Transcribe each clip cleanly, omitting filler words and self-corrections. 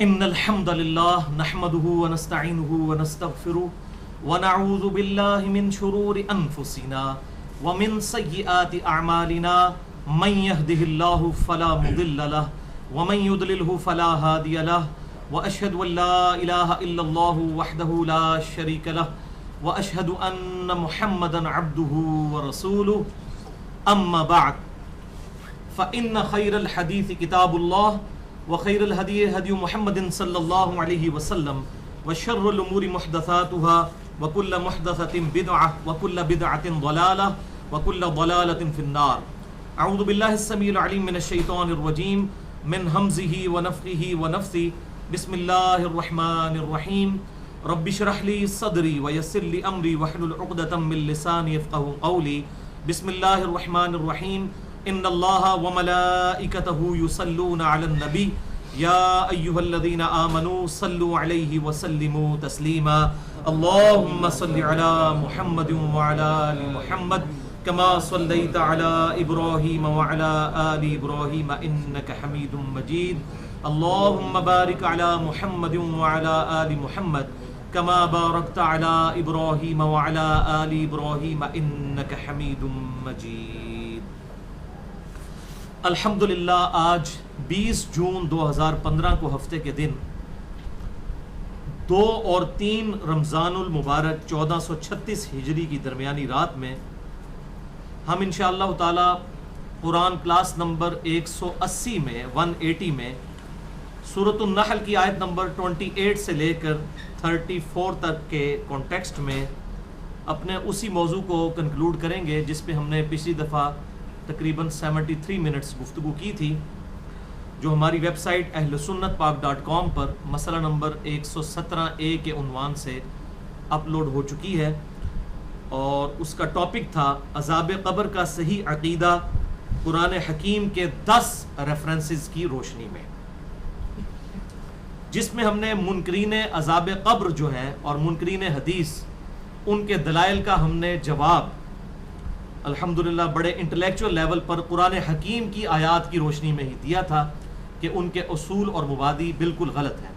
ان الحمد لله نحمده ونستعينه ونستغفره ونعوذ بالله من شرور انفسنا ومن سيئات اعمالنا من يهده الله فلا مضل له ومن يضلله فلا هادي له واشهد ان لا اله الا الله وحده لا شريك له واشهد ان محمدا عبده ورسوله اما بعد فان خير الحديث كتاب الله وخير الهدي هدي محمد صلى الله عليه وسلم وشر الأمور محدثاتها وكل محدثة بدعة وكل بدعة ضلالة وكل ضلالة في النار. أعوذ بالله السميع العليم من الشيطان الرجيم من همزه ونفخه ونفثه. بسم الله الرحمن الرحيم. رب اشرح لي صدري ويسر لي أمري واحلل عقدة من لساني يفقهوا قولي. بسم الله الرحمن الرحيم. ان اللہ وملائکتہ یصلون علی النبی یا ایھا الذین آمنوا صلوا علیہ وسلموا تسلیما. اللہم صل علی محمد وعلی آل محمد کما صلیت علی ابراہیم وعلی آل ابراہیم انک حمید مجید. اللہم بارک علی محمد وعلی آل محمد کما بارکت علی ابراہیم وعلی آل ابراہیم انک حمید مجید. الحمدللہ آج 20 جون 2015 کو ہفتے کے دن 2 اور 3 رمضان المبارک 1436 ہجری کی درمیانی رات میں ہم انشاءاللہ تعالی قرآن کلاس نمبر 180 میں 180 میں سورۃ النحل کی آیت نمبر 28 سے لے کر 34 تک کے کانٹیکسٹ میں اپنے اسی موضوع کو کنکلوڈ کریں گے جس پہ ہم نے پچھلی دفعہ تقریباً 73 منٹس گفتگو کی تھی، جو ہماری ویب سائٹ اہلسنتپاک.com پر مسئلہ نمبر 117A کے عنوان سے اپلوڈ ہو چکی ہے، اور اس کا ٹاپک تھا عذاب قبر کا صحیح عقیدہ قرآن حکیم کے 10 ریفرنسز کی روشنی میں، جس میں ہم نے منکرین عذاب قبر جو ہیں اور منکرین حدیث ان کے دلائل کا ہم نے جواب الحمدللہ بڑے انٹلیکچول لیول پر قرآن حکیم کی آیات کی روشنی میں ہی دیا تھا کہ ان کے اصول اور مبادی بالکل غلط ہیں.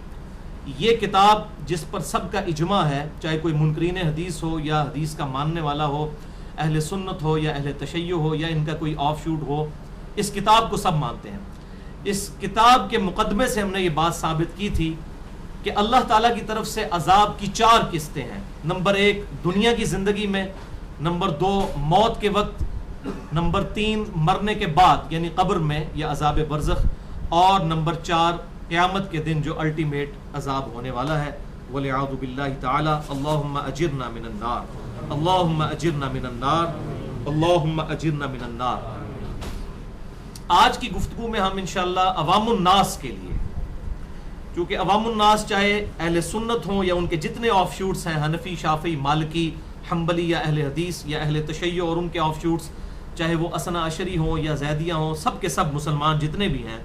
یہ کتاب جس پر سب کا اجماع ہے، چاہے کوئی منکرین حدیث ہو یا حدیث کا ماننے والا ہو، اہل سنت ہو یا اہل تشیع ہو یا ان کا کوئی آف شوٹ ہو، اس کتاب کو سب مانتے ہیں. اس کتاب کے مقدمے سے ہم نے یہ بات ثابت کی تھی کہ اللہ تعالیٰ کی طرف سے عذاب کی 4 قسطیں ہیں. نمبر 1 دنیا کی زندگی میں، نمبر 2 موت کے وقت، نمبر 3 مرنے کے بعد یعنی قبر میں یا عذاب برزخ، اور نمبر 4 قیامت کے دن جو الٹیمیٹ عذاب ہونے والا ہے والعیاذ باللہ تعالی. اللہم اجرنا من النار، اللہم اجرنا من النار، اللہم اجرنا من النار. آج کی گفتگو میں ہم انشاءاللہ عوام الناس کے لیے، چونکہ عوام الناس چاہے اہل سنت ہوں یا ان کے جتنے آف شوٹس ہیں، حنفی، شافعی، مالکی، حنبلی یا اہل حدیث یا اہل تشیع اور ان کے آف شوٹس، چاہے وہ اثنا عشری ہوں یا زیدیہ ہوں، سب کے سب مسلمان جتنے بھی ہیں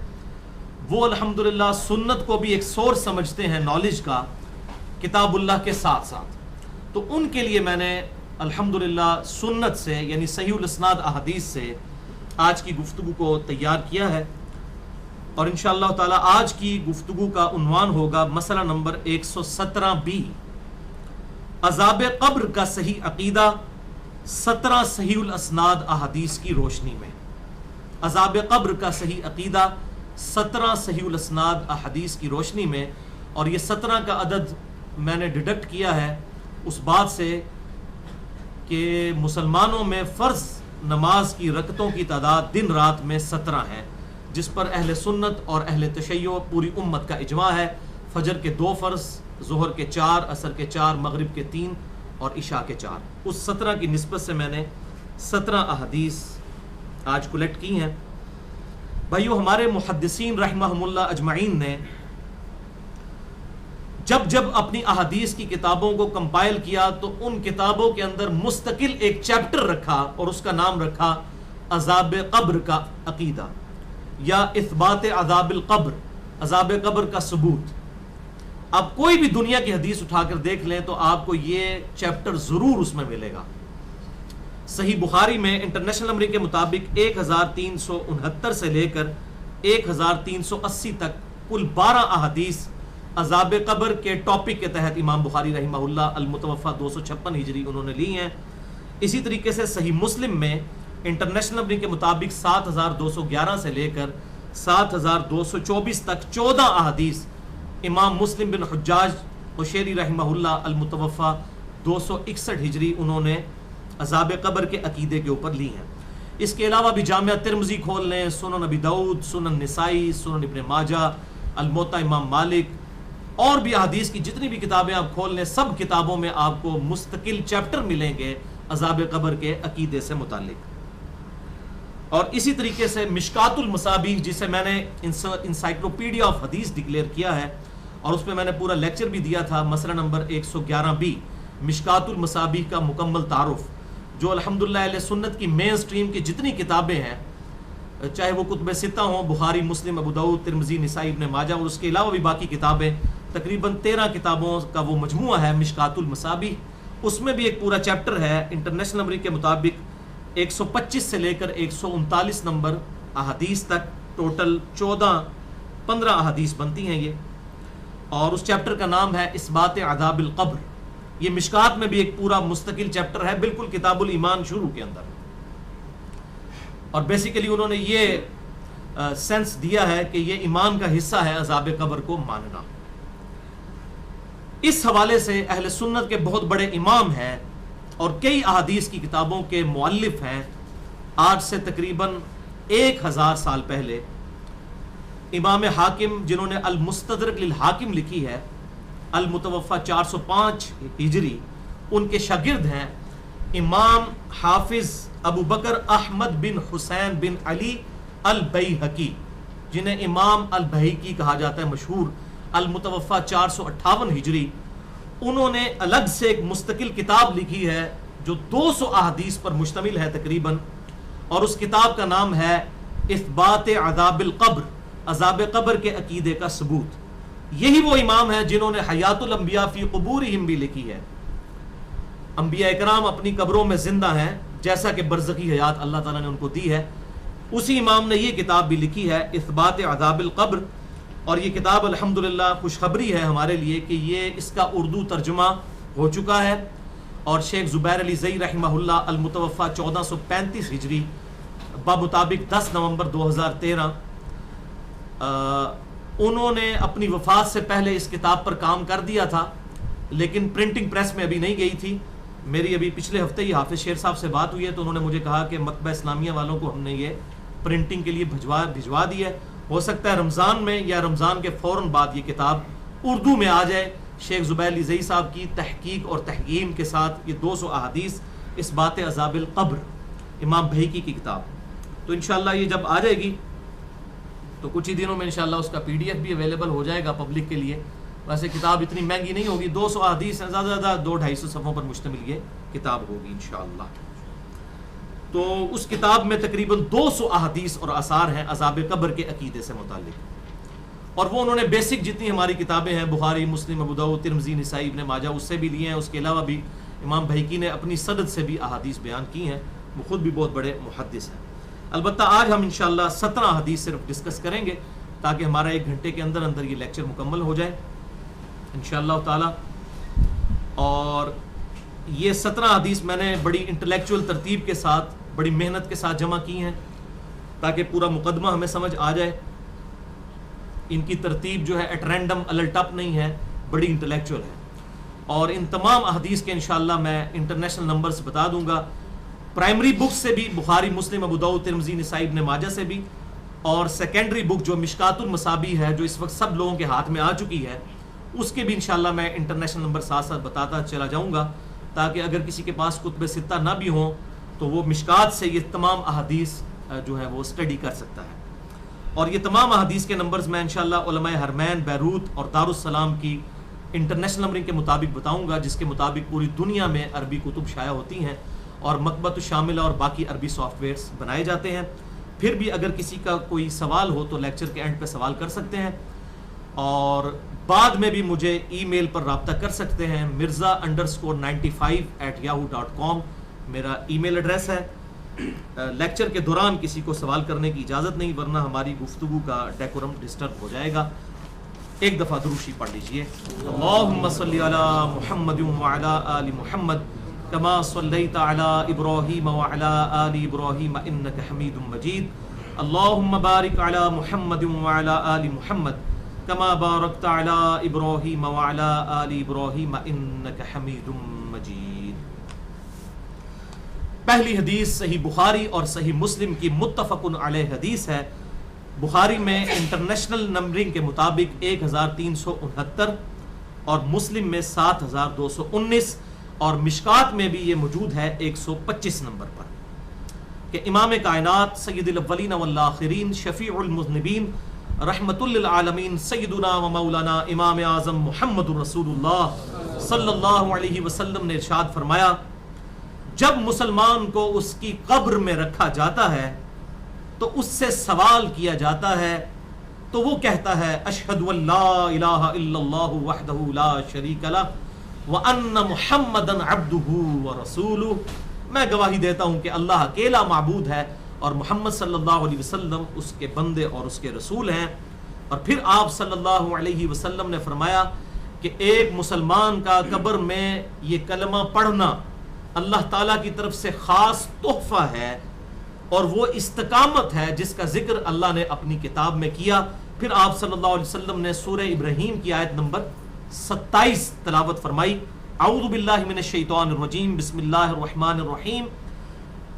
وہ الحمدللہ سنت کو بھی ایک سورس سمجھتے ہیں نالج کا کتاب اللہ کے ساتھ ساتھ. تو ان کے لیے میں نے الحمدللہ سنت سے یعنی صحیح الاسناد احادیث سے آج کی گفتگو کو تیار کیا ہے، اور انشاءاللہ تعالی آج کی گفتگو کا عنوان ہوگا مسئلہ نمبر 117B، عذاب قبر کا صحیح عقیدہ 17 صحیح الاسناد احادیث کی روشنی میں. عذاب قبر کا صحیح عقیدہ 17 صحیح الاسناد احادیث کی روشنی میں، اور یہ 17 کا عدد میں نے ڈیڈکٹ کیا ہے اس بات سے کہ مسلمانوں میں فرض نماز کی رکعتوں کی تعداد دن رات میں 17 ہے، جس پر اہل سنت اور اہل تشیع پوری امت کا اجماع ہے. فجر کے 2 فرض، ظہر کے 4، عصر کے 4، مغرب کے 3 اور عشاء کے 4. اس 17 کی نسبت سے میں نے 17 احادیث آج کلیکٹ کی ہیں. بھائیو، ہمارے محدثین رحمہم اللہ اجمعین نے جب اپنی احادیث کی کتابوں کو کمپائل کیا تو ان کتابوں کے اندر مستقل ایک چیپٹر رکھا اور اس کا نام رکھا عذاب قبر کا عقیدہ یا اثبات عذاب القبر، عذاب قبر کا ثبوت. آپ کوئی بھی دنیا کی حدیث اٹھا کر دیکھ لیں تو آپ کو یہ چیپٹر ضرور اس میں ملے گا. صحیح بخاری میں انٹرنیشنل نمبر کے مطابق 1369 سے لے کر 1380 تک کل 12 احادیث عذاب قبر کے ٹاپک کے تحت امام بخاری رحمہ اللہ المتوفہ 256 ہجری انہوں نے لی ہیں۔ اسی طریقے سے صحیح مسلم میں انٹرنیشنل نمبر کے مطابق 7211 سے لے کر 7224 تک 14 احادیث امام مسلم بن حجاج قشیری رحمہ اللہ المتوفہ 261 ہجری انہوں نے عذاب قبر کے عقیدے کے اوپر لی ہیں۔ اس کے علاوہ بھی جامعہ ترمذی کھول لیں، سنن ابی داؤد، سنن نسائی، سنن ابن ماجہ، الموطا امام مالک، اور بھی احادیث کی جتنی بھی کتابیں آپ کھول لیں، سب کتابوں میں آپ کو مستقل چیپٹر ملیں گے عذاب قبر کے عقیدے سے متعلق۔ اور اسی طریقے سے مشکات المصابیح، جسے میں نے انسائکلوپیڈیا آف حدیث ڈکلیئر کیا ہے، اور اس میں میں نے پورا لیکچر بھی دیا تھا، مسئلہ نمبر 111B، مشکات المصابیح کا مکمل تعارف، جو الحمدللہ اہل سنت کی مین سٹریم کی جتنی کتابیں ہیں، چاہے وہ کتب ستہ ہوں، بخاری، مسلم، ابو داؤد، ترمذی، نسائی، ابن ماجہ، اور اس کے علاوہ بھی باقی کتابیں، تقریباً 13 کتابوں کا وہ مجموعہ ہے مشکات المصابیح۔ اس میں بھی ایک پورا چیپٹر ہے انٹرنیشنل نمبر کے مطابق 125 سے لے کر 139 نمبر احادیث تک، ٹوٹل 15 احادیث بنتی ہیں یہ، اور اس چیپٹر کا نام ہے اثبات عذاب القبر۔ یہ مشکات میں بھی ایک پورا مستقل چیپٹر ہے، بالکل کتاب الایمان شروع کے اندر، اور بیسیکلی انہوں نے یہ سینس دیا ہے کہ یہ ایمان کا حصہ ہے عذاب قبر کو ماننا۔ اس حوالے سے اہل سنت کے بہت بڑے امام ہیں اور کئی احادیث کی کتابوں کے مؤلف ہیں۔ آج سے تقریباً 1000 سال پہلے امام حاکم، جنہوں نے المستدرک للحاکم لکھی ہے، المتوفہ 405 ہجری، ان کے شاگرد ہیں امام حافظ ابو بکر احمد بن حسین بن علی البیہقی، جنہیں امام البیہقی کہا جاتا ہے، مشہور، المتوفہ 458 ہجری۔ انہوں نے الگ سے ایک مستقل کتاب لکھی ہے جو 200 احادیث پر مشتمل ہے تقریباً، اور اس کتاب کا نام ہے اثبات عذاب القبر، عذاب قبر کے عقیدے کا ثبوت۔ یہی وہ امام ہیں جنہوں نے حیات الانبیاء فی قبورہم بھی لکھی ہے۔ انبیاء اکرام اپنی قبروں میں زندہ ہیں، جیسا کہ برزخی حیات اللہ تعالیٰ نے ان کو دی ہے۔ اسی امام نے یہ کتاب بھی لکھی ہے اثبات عذاب القبر، اور یہ کتاب الحمدللہ خوشخبری ہے ہمارے لیے کہ یہ اس کا اردو ترجمہ ہو چکا ہے، اور شیخ زبیر علی زئی رحمہ اللہ المتوفہ 1435 ہجری بمطابق 10 نومبر 2013 انہوں نے اپنی وفات سے پہلے اس کتاب پر کام کر دیا تھا، لیکن پرنٹنگ پریس میں ابھی نہیں گئی تھی۔ میری ابھی پچھلے ہفتے ہی حافظ شیر صاحب سے بات ہوئی ہے، تو انہوں نے مجھے کہا کہ مکتبہ اسلامیہ والوں کو ہم نے یہ پرنٹنگ کے لیے بھجوا دی ہے، ہو سکتا ہے رمضان میں یا رمضان کے فوراً بعد یہ کتاب اردو میں آ جائے۔ شیخ زبیر علی زئی صاحب کی تحقیق اور تحکیم کے ساتھ یہ 200 احادیث اثبات عذاب القبر، امام بہیقی کی کتاب، تو انشاءاللہ یہ جب آ جائے گی تو کچھ ہی دنوں میں انشاءاللہ اس کا PDF بھی اویلیبل ہو جائے گا پبلک کے لیے۔ ویسے کتاب اتنی مہنگی نہیں ہوگی، 200 احادیث ہیں، زیادہ زیادہ 200-250 صفحوں پر مشتمل یہ کتاب ہوگی انشاءاللہ۔ تو اس کتاب میں تقریباً 200 احادیث اور آثار ہیں عذاب قبر کے عقیدے سے متعلق، اور وہ انہوں نے بیسک جتنی ہماری کتابیں ہیں، بخاری، مسلم، ابو داؤد، ترمذی، نسائی، ابن ماجہ، اس سے بھی لیے ہیں۔ اس کے علاوہ بھی امام بہیقی نے اپنی سند سے بھی احادیث بیان کی ہیں، وہ خود بھی بہت بڑے محدث ہیں۔ البتہ آج ہم انشاءاللہ 17 حدیث صرف ڈسکس کریں گے، تاکہ ہمارا 1 گھنٹے کے اندر اندر یہ لیکچر مکمل ہو جائے انشاءاللہ تعالی۔ اور یہ 17 حدیث میں نے بڑی انٹلیکچوئل ترتیب کے ساتھ، بڑی محنت کے ساتھ جمع کی ہیں، تاکہ پورا مقدمہ ہمیں سمجھ آ جائے۔ ان کی ترتیب جو ہے ایٹ رینڈم الٹ اپ نہیں ہے، بڑی انٹلیکچوئل ہے، اور ان تمام احادیث کے انشاءاللہ میں انٹرنیشنل نمبرز بتا دوں گا، پرائمری بک سے بھی، بخاری، مسلم، ابو داؤد، ترمذی، نسائی، ابن ماجہ سے بھی، اور سیکنڈری بک جو مشکات المصابیح ہے، جو اس وقت سب لوگوں کے ہاتھ میں آ چکی ہے، اس کے بھی انشاءاللہ میں انٹرنیشنل نمبر ساتھ ساتھ بتاتا چلا جاؤں گا، تاکہ اگر کسی کے پاس کتب ستہ نہ بھی ہوں تو وہ مشکات سے یہ تمام احادیث جو ہے وہ اسٹڈی کر سکتا ہے۔ اور یہ تمام احادیث کے نمبرز میں انشاءاللہ علماء حرمین، بیروت اور دارالسلام کی انٹرنیشنل نمبرنگ کے مطابق بتاؤں گا، جس کے مطابق پوری دنیا میں عربی کتب شائع ہوتی ہیں، اور مکتبۃ الشاملہ اور باقی عربی سافٹ ویئرز بنائے جاتے ہیں۔ پھر بھی اگر کسی کا کوئی سوال ہو تو لیکچر کے اینڈ پہ سوال کر سکتے ہیں، اور بعد میں بھی مجھے ای میل پر رابطہ کر سکتے ہیں، mirza_95@yahoo.com میرا ای میل ایڈریس ہے۔ لیکچر کے دوران کسی کو سوال کرنے کی اجازت نہیں، ورنہ ہماری گفتگو کا ڈیکورم ڈسٹرب ہو جائے گا۔ ایک دفعہ دروشی پڑھ لیجئے. اللہم صلی علی محمد وعلی آل محمد کما صلیت علی ابراہیم وعلی آل ابراہیم انک حمید مجید. اللہم بارک علی محمد وعلی آل محمد کما بارکت علی ابراہیم وعلی آل ابراہیم انک حمید مجید. پہلی حدیث صحیح بخاری اور صحیح مسلم کی متفق علیہ حدیث ہے. بخاری میں انٹرنیشنل نمبرنگ کے مطابق 1369 اور مسلم میں 7219 اور مشکات میں بھی یہ موجود ہے 125 نمبر پر کہ امام کائنات سید الاولین والآخرین شفیع المذنبین رحمت للعالمین سیدنا و مولانا امام اعظم محمد رسول اللہ صلی اللہ علیہ وسلم نے ارشاد فرمایا جب مسلمان کو اس کی قبر میں رکھا جاتا ہے تو اس سے سوال کیا جاتا ہے تو وہ کہتا ہے اشہد ان لا الہ الا اللہ وحدہ لا شریک لہ وان محمدا عبدہ ورسولہ. میں گواہی دیتا ہوں کہ اللہ اکیلا معبود ہے اور محمد صلی اللہ علیہ وسلم اس کے بندے اور اس کے رسول ہیں. اور پھر آپ صلی اللہ علیہ وسلم نے فرمایا کہ ایک مسلمان کا قبر میں یہ کلمہ پڑھنا اللہ تعالیٰ کی طرف سے خاص تحفہ ہے اور وہ استقامت ہے جس کا ذکر اللہ نے اپنی کتاب میں کیا. پھر آپ صلی اللہ علیہ وسلم نے سورہ ابراہیم کی آیت نمبر 27 تلاوت فرمائی. اعوذ باللہ من الشیطان الرجیم بسم اللہ الرحمن الرحیم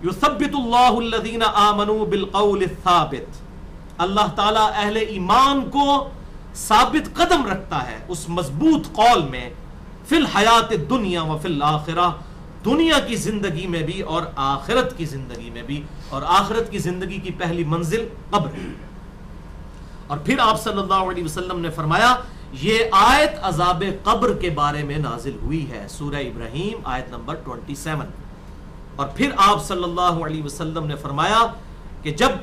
یثبت اللہ الذین آمنوا بالقول الثابت. اللہ تعالیٰ اہل ایمان کو ثابت قدم رکھتا ہے اس مضبوط قول میں فی الحیات الدنیا وفی الآخرہ دنیا کی زندگی میں بھی اور آخرت کی زندگی میں بھی. اور آخرت کی زندگی کی پہلی منزل قبر ہے. اور پھر آپ صلی اللہ علیہ وسلم نے فرمایا یہ آیت عذاب قبر کے بارے میں نازل ہوئی ہے سورہ ابراہیم آیت نمبر 27. اور پھر آپ صلی اللہ علیہ وسلم نے فرمایا کہ جب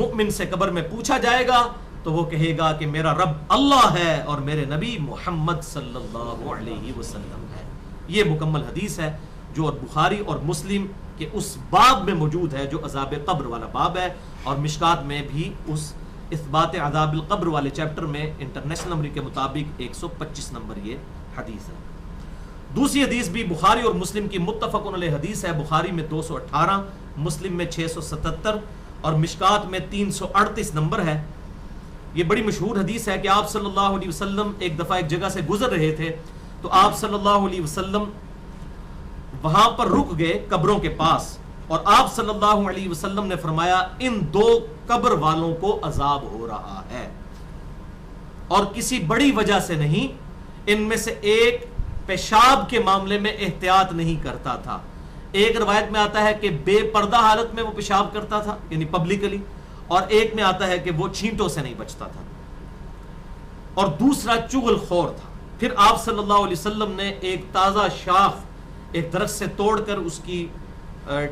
مؤمن سے قبر میں پوچھا جائے گا تو وہ کہے گا کہ میرا رب اللہ ہے اور میرے نبی محمد صلی اللہ علیہ وسلم ہے. یہ مکمل حدیث ہے جو بخاری اور مسلم کے اس باب میں موجود ہے جو عذاب قبر والا باب ہے اور مشکات میں بھی اس اثبات عذاب القبر والے چیپٹر میں انٹرنیشنل نمبر کے مطابق 125 نمبر یہ حدیث ہے. دوسری حدیث بھی بخاری اور مسلم کی متفق علیہ حدیث ہے. بخاری میں 218 مسلم میں 677 اور مشکات میں 338 نمبر ہے. یہ بڑی مشہور حدیث ہے کہ آپ صلی اللہ علیہ وسلم ایک دفعہ ایک جگہ سے گزر رہے تھے تو آپ صلی اللہ علیہ وسلم وہاں پر رک گئے قبروں کے پاس اور آپ صلی اللہ علیہ وسلم نے فرمایا ان دو قبر والوں کو عذاب ہو رہا ہے اور کسی بڑی وجہ سے نہیں. ان میں سے ایک پیشاب کے معاملے میں احتیاط نہیں کرتا تھا. ایک روایت میں آتا ہے کہ بے پردہ حالت میں وہ پیشاب کرتا تھا یعنی پبلکلی اور ایک میں آتا ہے کہ وہ چھینٹوں سے نہیں بچتا تھا اور دوسرا چغل خور تھا. پھر آپ صلی اللہ علیہ وسلم نے ایک تازہ شاخ ایک درخت سے توڑ کر اس کی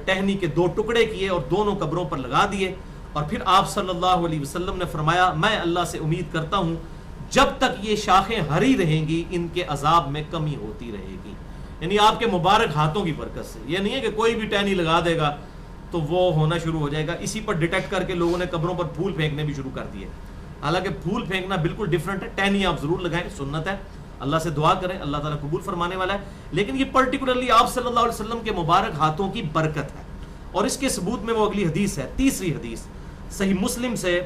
ٹہنی کے 2 ٹکڑے کیے اور دونوں قبروں پر لگا دیے اور پھر آپ صلی اللہ علیہ وسلم نے فرمایا میں اللہ سے امید کرتا ہوں جب تک یہ شاخیں ہری رہیں گی ان کے عذاب میں کمی ہوتی رہے گی. یعنی آپ کے مبارک ہاتھوں کی برکت سے. یہ نہیں ہے کہ کوئی بھی ٹہنی لگا دے گا تو وہ ہونا شروع ہو جائے گا. اسی پر ڈیٹیکٹ کر کے لوگوں نے قبروں پر پھول پھینکنے بھی شروع کر دیے. حالانکہ پھول پھینکنا بالکل ڈیفرنٹ ہے. ٹہنی آپ ضرور لگائیں, سنت ہے, اللہ سے دعا کریں, اللہ تعالیٰ قبول فرمانے والا ہے. لیکن یہ پرٹیکولرلی آپ صلی اللہ علیہ وسلم کے مبارک ہاتھوں کی برکت ہے اور اس کے ثبوت میں وہ اگلی حدیث ہے. تیسری حدیث صحیح مسلم سے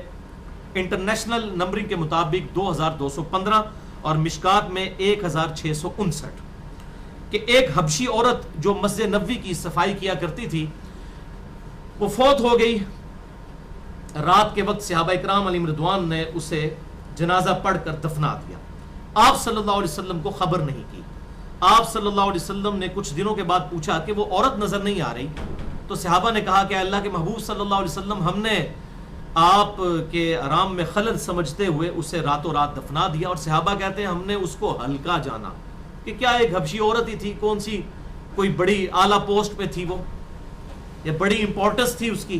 انٹرنیشنل نمبرنگ کے مطابق 2215 اور مشکات میں 1659 کہ ایک حبشی عورت جو مسجد نبوی کی صفائی کیا کرتی تھی وہ فوت ہو گئی. رات کے وقت صحابہ اکرام علیہم رضوان نے اسے جنازہ پڑھ کر دفنا دیا. آپ صلی اللہ علیہ وسلم کو خبر نہیں کی. آپ صلی اللہ علیہ وسلم نے کچھ دنوں کے بعد پوچھا کہ وہ عورت نظر نہیں آ رہی تو صحابہ نے کہا کہ اللہ کے محبوب صلی اللہ علیہ وسلم ہم نے آپ کے آرام میں خلل سمجھتے ہوئے اسے راتوں رات دفنا دیا. اور صحابہ کہتے ہیں ہم نے اس کو ہلکا جانا کہ کیا ایک حبشی عورت ہی تھی, کون سی کوئی بڑی اعلیٰ پوسٹ پہ تھی وہ یا بڑی امپورٹنس تھی اس کی,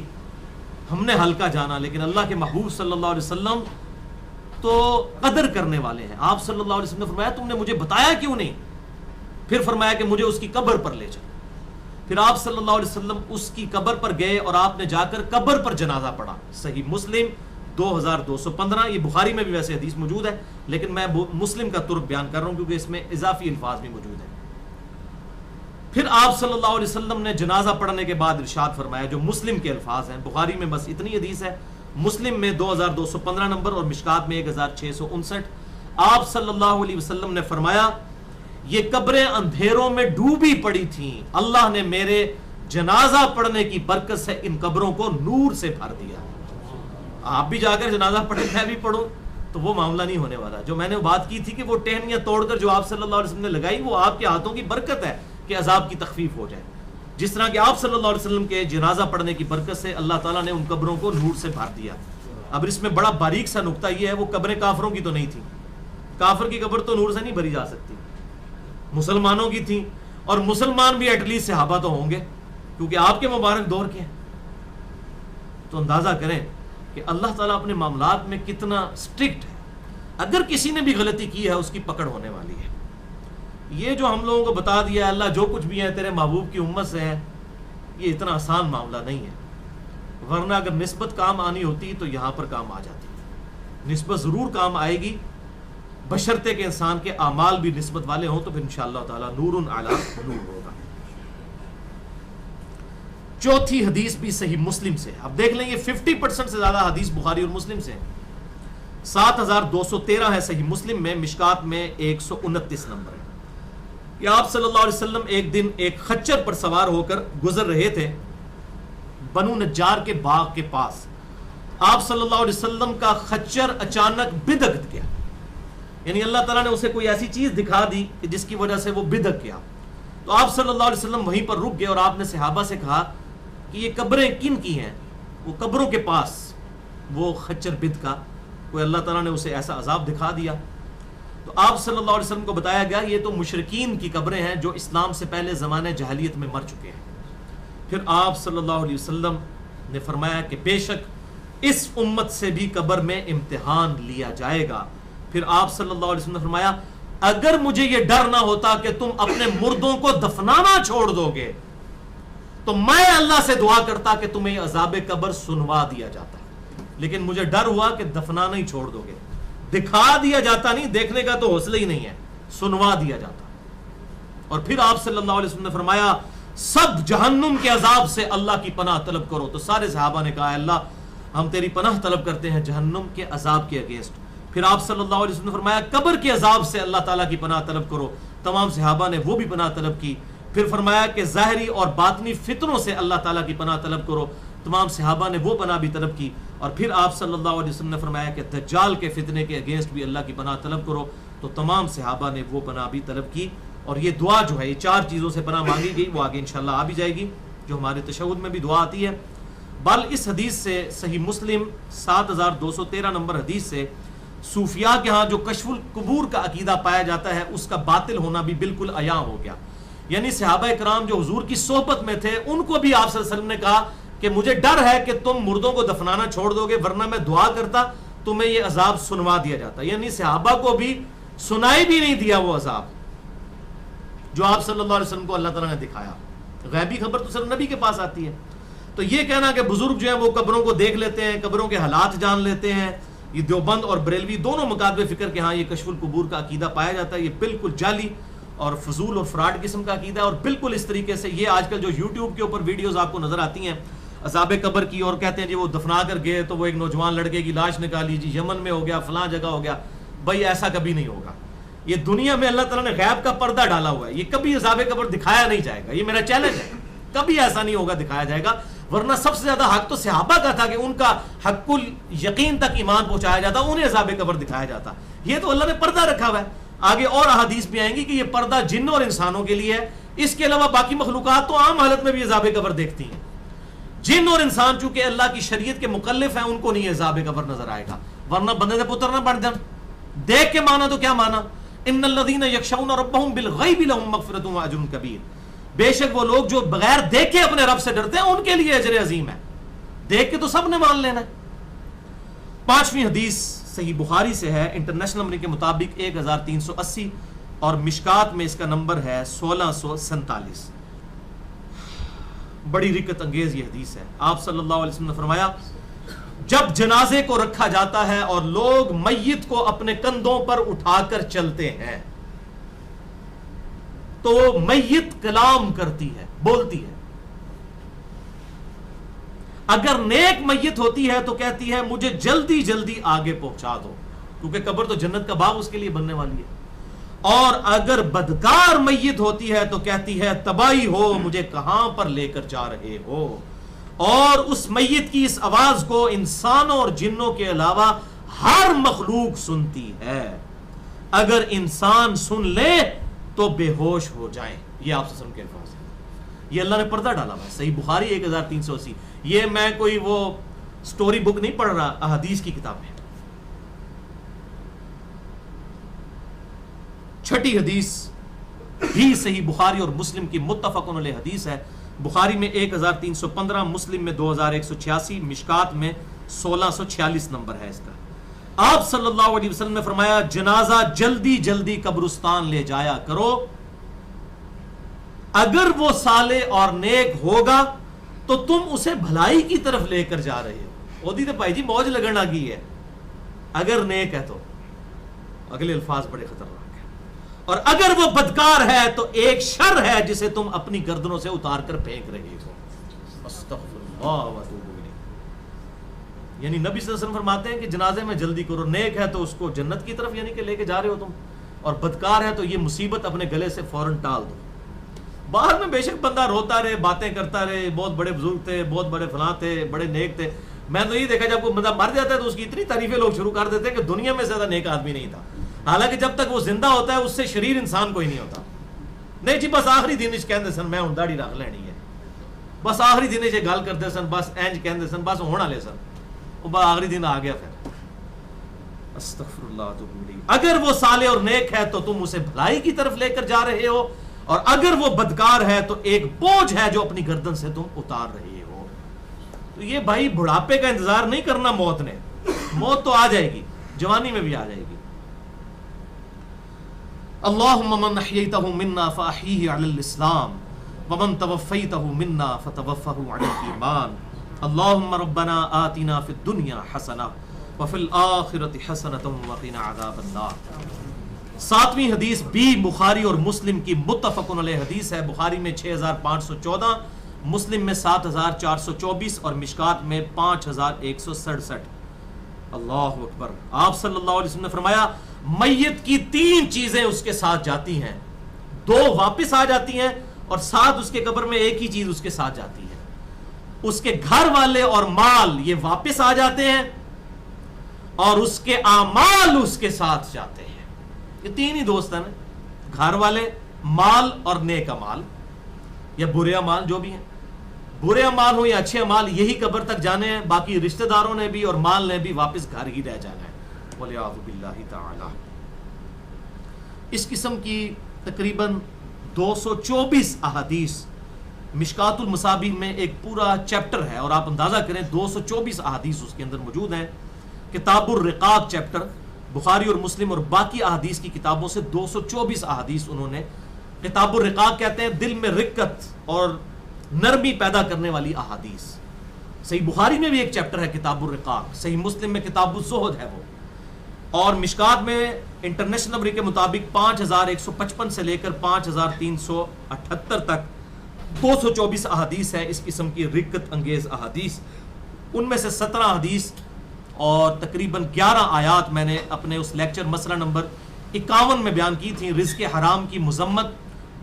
ہم نے ہلکا جانا. لیکن اللہ کے محبوب صلی اللہ علیہ وسلم تو قدر کرنے والے ہیں. آپ صلی اللہ علیہ وسلم نے فرمایا تم نے مجھے بتایا کیوں نہیں؟ پھر فرمایا کہ مجھے اس کی قبر پر لے چلو. پھر آپ صلی اللہ علیہ وسلم اس کی قبر پر گئے اور آپ نے جا کر قبر پر جنازہ پڑھا. صحیح مسلم 2215. یہ بخاری میں بھی ویسے حدیث موجود ہے لیکن میں مسلم کا ترک بیان کر رہا ہوں کیونکہ اس میں اضافی الفاظ بھی موجود ہیں. پھر آپ صلی اللہ علیہ وسلم نے جنازہ پڑھنے کے بعد ارشاد فرمایا, جو مسلم کے الفاظ ہیں, بخاری میں بس اتنی حدیث ہے, مسلم میں 2215 نمبر اور مشکات میں 1659. آپ صلی اللہ علیہ وسلم نے فرمایا, یہ قبریں اندھیروں میں ڈوبی پڑی تھیں, اللہ نے میرے جنازہ پڑھنے کی برکت سے ان قبروں کو نور سے بھر دیا. آپ بھی جا کر جنازہ پڑھیں, میں بھی پڑھوں, تو وہ معاملہ نہیں ہونے والا. جو میں نے بات کی تھی کہ وہ ٹہنیاں توڑ کر جو آپ صلی اللہ علیہ وسلم نے لگائی, وہ آپ کے ہاتھوں کی برکت ہے کہ عذاب کی تخفیف ہو جائے. جس طرح کہ آپ صلی اللہ علیہ وسلم کے جنازہ پڑھنے کی برکت سے اللہ تعالیٰ نے ان قبروں کو نور سے بھر دیا. اب اس میں بڑا باریک سا نقطہ یہ ہے, وہ قبریں کافروں کی تو نہیں تھیں. کافر کی قبر تو نور سے نہیں بھری جا سکتی, مسلمانوں کی تھیں, اور مسلمان بھی ایٹ لیسٹ صحابہ تو ہوں گے کیونکہ آپ کے مبارک دور کے ہیں. تو اندازہ کریں کہ اللہ تعالیٰ اپنے معاملات میں کتنا سٹرکٹ ہے. اگر کسی نے بھی غلطی کی ہے اس کی پکڑ ہونے والی ہے. یہ جو ہم لوگوں کو بتا دیا اللہ جو کچھ بھی ہے تیرے محبوب کی امت سے ہے, یہ اتنا آسان معاملہ نہیں ہے. ورنہ اگر نسبت کام آنی ہوتی تو یہاں پر کام آ جاتی. نسبت ضرور کام آئے گی بشرطے کے انسان کے اعمال بھی نسبت والے ہوں, تو پھر انشاءاللہ تعالی نور علی نور ہوگا. چوتھی حدیث بھی صحیح مسلم سے. اب دیکھ لیں یہ 50% سے زیادہ حدیث بخاری اور مسلم سے. 7213 ہے صحیح مسلم میں, مشکات میں 129 نمبر ہے. کہ آپ صلی اللہ علیہ وسلم ایک دن ایک خچر پر سوار ہو کر گزر رہے تھے بنو نجار کے باغ کے پاس. آپ صلی اللہ علیہ وسلم کا خچر اچانک بدک گیا, یعنی اللہ تعالیٰ نے اسے کوئی ایسی چیز دکھا دی کہ جس کی وجہ سے وہ بدک گیا. تو آپ صلی اللہ علیہ وسلم وہیں پر رک گئے اور آپ نے صحابہ سے کہا کہ یہ قبریں کن کی ہیں. وہ قبروں کے پاس وہ خچر بدکا, کوئی اللہ تعالیٰ نے اسے ایسا عذاب دکھا دیا. تو آپ صلی اللہ علیہ وسلم کو بتایا گیا یہ تو مشرکین کی قبریں ہیں جو اسلام سے پہلے زمانے جاہلیت میں مر چکے ہیں. پھر آپ صلی اللہ علیہ وسلم نے فرمایا کہ بے شک اس امت سے بھی قبر میں امتحان لیا جائے گا. پھر آپ صلی اللہ علیہ وسلم نے فرمایا اگر مجھے یہ ڈر نہ ہوتا کہ تم اپنے مردوں کو دفنانا چھوڑ دو گے تو میں اللہ سے دعا کرتا کہ تمہیں عذاب قبر سنوا دیا جاتا. لیکن مجھے ڈر ہوا کہ دفنانا ہی چھوڑ دو گے. دکھا دیا جاتا نہیں, دیکھنے کا تو حوصلہ ہی نہیں ہے, سنوا دیا جاتا. اور پھر آپ صلی اللہ علیہ وسلم نے فرمایا سب جہنم کے عذاب سے اللہ کی پناہ طلب کرو. تو سارے صحابہ نے کہا اللہ ہم تیری پناہ طلب کرتے ہیں جہنم کے عذاب کے اگینسٹ. پھر آپ صلی اللہ علیہ وسلم نے فرمایا قبر کے عذاب سے اللہ تعالیٰ کی پناہ طلب کرو. تمام صحابہ نے وہ بھی پناہ طلب کی. پھر فرمایا کہ ظاہری اور باطنی فتنوں سے اللہ تعالیٰ کی پناہ طلب کرو. تمام صحابہ نے وہ پناہ بھی طلب کی. اور پھر آپ صلی اللہ علیہ وسلم نے فرمایا کہ دجال کے فتنے کے اگینسٹ بھی اللہ کی پناہ طلب کرو. تو تمام صحابہ نے وہ پناہ بھی طلب کی. اور یہ دعا جو ہے یہ 4 چیزوں سے پناہ مانگی گئی, وہ آگے انشاءاللہ آ بھی جائے گی جو ہمارے تشہد میں بھی دعا آتی ہے. بل اس حدیث سے صحیح مسلم 7213 نمبر حدیث سے صوفیاء کے ہاں جو کشف القبور کا عقیدہ پایا جاتا ہے اس کا باطل ہونا بھی بالکل عیاں ہو گیا. یعنی صحابہ کرام جو حضور کی صحبت میں تھے ان کو بھی آپ صلی اللہ علیہ وسلم نے کہا کہ مجھے ڈر ہے کہ تم مردوں کو دفنانا چھوڑ دو گے ورنہ میں دعا کرتا تمہیں یہ عذاب سنوا دیا جاتا. یعنی صحابہ کو بھی سنائی بھی نہیں دیا وہ عذاب جو آپ صلی اللہ علیہ وسلم کو اللہ تعالیٰ نے دکھایا. غیبی خبر تو صرف نبی کے پاس آتی ہے. تو یہ کہنا کہ بزرگ جو ہیں وہ قبروں کو دیکھ لیتے ہیں, قبروں کے حالات جان لیتے ہیں, یہ دیوبند اور بریلوی دونوں مکاتب فکر کے ہاں یہ کشف القبور کا عقیدہ پایا جاتا ہے. یہ بالکل جعلی اور فضول اور فراڈ قسم کا عقیدہ ہے. اور بالکل اس طریقے سے یہ آج کل جو یوٹیوب کے اوپر ویڈیوز آپ کو نظر آتی ہیں عذاب قبر کی, اور کہتے ہیں جی وہ دفنا کر گئے تو وہ ایک نوجوان لڑکے کی لاش نکالی, جی یمن میں ہو گیا, فلاں جگہ ہو گیا. بھائی ایسا کبھی نہیں ہوگا. یہ دنیا میں اللہ تعالیٰ نے غیب کا پردہ ڈالا ہوا ہے, یہ کبھی عذاب قبر دکھایا نہیں جائے گا. یہ میرا چیلنج ہے, کبھی ایسا نہیں ہوگا دکھایا جائے گا. ورنہ سب سے زیادہ حق تو صحابہ کا تھا کہ ان کا حق الیقین تک ایمان پہنچایا جاتا, انہیں عذاب قبر دکھایا جاتا. یہ تو اللہ نے پردہ رکھا ہوا ہے. آگے اور احادیث بھی آئیں گی کہ یہ پردہ جنوں اور انسانوں کے لیے ہے. اس کے علاوہ باقی مخلوقات تو عام حالت میں بھی عذاب قبر دیکھتی ہیں. جن اور انسان چونکہ اللہ کی شریعت کے مکلف ہیں ان کو نہیں عذاب قبر نظر آئے گا. ورنہ بندے سے پتر نہ بن جان. دیکھ کے مانا تو کیا مانا, ان الذین یخشون ربهم بالغیب لهم مغفرۃ واجر کبیر. بے شک وہ لوگ جو بغیر دیکھے اپنے رب سے ڈرتے ہیں ان کے لیے اجر عظیم ہے. دیکھ کے تو سب نے مان لینا ہے. 5ویں حدیث صحیح بخاری سے ہے, انٹرنیشنل نمبر کے مطابق 1380 اور مشکات میں اس کا نمبر ہے 1647. بڑی رکت انگیز یہ حدیث ہے. آپ صلی اللہ علیہ وسلم نے فرمایا جب جنازے کو رکھا جاتا ہے اور لوگ میت کو اپنے کندھوں پر اٹھا کر چلتے ہیں تو میت کلام کرتی ہے، بولتی ہے. اگر نیک میت ہوتی ہے تو کہتی ہے مجھے جلدی جلدی آگے پہنچا دو، کیونکہ قبر تو جنت کا باغ اس کے لیے بننے والی ہے. اور اگر بدکار میت ہوتی ہے تو کہتی ہے تباہی ہو، مجھے کہاں پر لے کر جا رہے ہو. اور اس میت کی اس آواز کو انسانوں اور جنوں کے علاوہ ہر مخلوق سنتی ہے. اگر انسان سن لے تو بے ہوش ہو جائیں. یہ آپ سے سن کے الفاظ ہیں، یہ اللہ نے پردہ ڈالا ہوا ہے. صحیح بخاری 1380. یہ میں کوئی وہ سٹوری بک نہیں پڑھ رہا، احادیث کی کتاب ہے. چھٹی حدیث بھی صحیح بخاری اور مسلم کی متفقن علیہ حدیث ہے. بخاری میں 1315، مسلم میں 2186، مشکات میں 1646 نمبر ہے اس کا. آپ صلی اللہ علیہ وسلم نے فرمایا جنازہ جلدی جلدی قبرستان لے جایا کرو، اگر وہ صالح اور نیک ہوگا تو تم اسے بھلائی کی طرف لے کر جا رہے ہو. اودی تو بھائی جی موج لگن لگی ہے. اگر نیک ہے تو اگلے الفاظ بڑے خطرناک ہیں. اور اگر وہ بدکار ہے تو ایک شر ہے جسے تم اپنی گردنوں سے اتار کر پھینک رہے ہو. استغفر اللہ و اتوب الیہ. یعنی نبی صلی اللہ علیہ وسلم فرماتے ہیں کہ جنازے میں جلدی کرو، نیک ہے تو اس کو جنت کی طرف یعنی کہ لے کے جا رہے ہو تم، اور بدکار ہے تو یہ مصیبت اپنے گلے سے فوراً ٹال دو. باہر میں بے شک بندہ روتا رہے، باتیں کرتا رہے، بہت بڑے بزرگ تھے، بہت بڑے فلاں تھے، بڑے نیک تھے. میں تو یہ دیکھا جب کوئی بندہ مر جاتا ہے تو اس کی اتنی تعریفیں لوگ شروع کر دیتے ہیں کہ دنیا میں زیادہ نیک آدمی نہیں تھا. حالانکہ جب تک وہ زندہ ہوتا ہے اس سے شریر انسان کوئی نہیں ہوتا. نہیں جی بس آخری دن کہندے سن میں ہوں داڑھی رکھ لینی ہے، بس آخری دن یہ گل کرتے سن، بس اینج کہندے سن، بس ہونا لے سن، وہ بس آخری دن آ گیا. پھر استغفر اللہ. اگر وہ صالح اور نیک ہے تو تم اسے بھلائی کی طرف لے کر جا رہے ہو، اور اگر وہ بدکار ہے تو ایک بوجھ ہے جو اپنی گردن سے تم اتار رہے ہو. تو یہ بھائی بڑھاپے کا انتظار نہیں کرنا موت نے، موت تو آ جائے گی، جوانی میں بھی آ جائے گی. اللہم من احییتہ منا فاحیہ علی الاسلام ومن توفیتہ منا فتوفہ علی الایمان. اللہم ربنا آتنا فی الدنیا حسنہ وفی الآخرۃ حسنۃ وقنا عذاب النار. 7ویں حدیث بھی بخاری اور مسلم کی متفقن علیہ حدیث ہے. بخاری میں 6514، مسلم میں 7424 اور مشکات میں 5167. اللہ اکبر. آپ صلی اللہ علیہ وسلم نے فرمایا میت کی 3 چیزیں اس کے ساتھ جاتی ہیں، 2 واپس آ جاتی ہیں اور ساتھ اس کے قبر میں ایک ہی چیز اس کے ساتھ جاتی ہے. اس کے گھر والے اور مال یہ واپس آ جاتے ہیں، اور اس کے اعمال اس کے ساتھ جاتے ہیں. یہ 3 ہی دوست ہیں نا، گھر والے، مال اور نیک اعمال یا برے اعمال جو بھی ہیں. برے اعمال ہو یا اچھے اعمال یہی قبر تک جانے ہیں، باقی رشتہ داروں نے بھی اور مال نے بھی واپس گھر ہی رہ جانا ہے. وَلِعَاذُ بِاللَّهِ تَعَالَى. اس قسم کی تقریباً 224 احادیث مشکات المصابیح میں ایک پورا چیپٹر ہے، اور آپ اندازہ کریں 224 احادیث اس کے اندر موجود ہیں. کتاب الرقاق چیپٹر بخاری اور مسلم اور باقی احادیث کی کتابوں سے 224 احادیث انہوں نے. کتاب الرقاق کہتے ہیں دل میں رقت اور نرمی پیدا کرنے والی احادیث. صحیح بخاری میں بھی ایک چیپٹر ہے کتاب الرقاق، صحیح مسلم میں کتاب الزہد ہے وہ، اور مشکات میں انٹرنیشنل نمبر کے مطابق 5155 سے لے کر 5378 تک 224 احادیث ہے اس قسم کی رقت انگیز احادیث. ان میں سے 17 حدیث اور تقریباً 11 آیات میں نے اپنے اس لیکچر مسئلہ نمبر 51 میں بیان کی تھی. رزق حرام کی مذمت،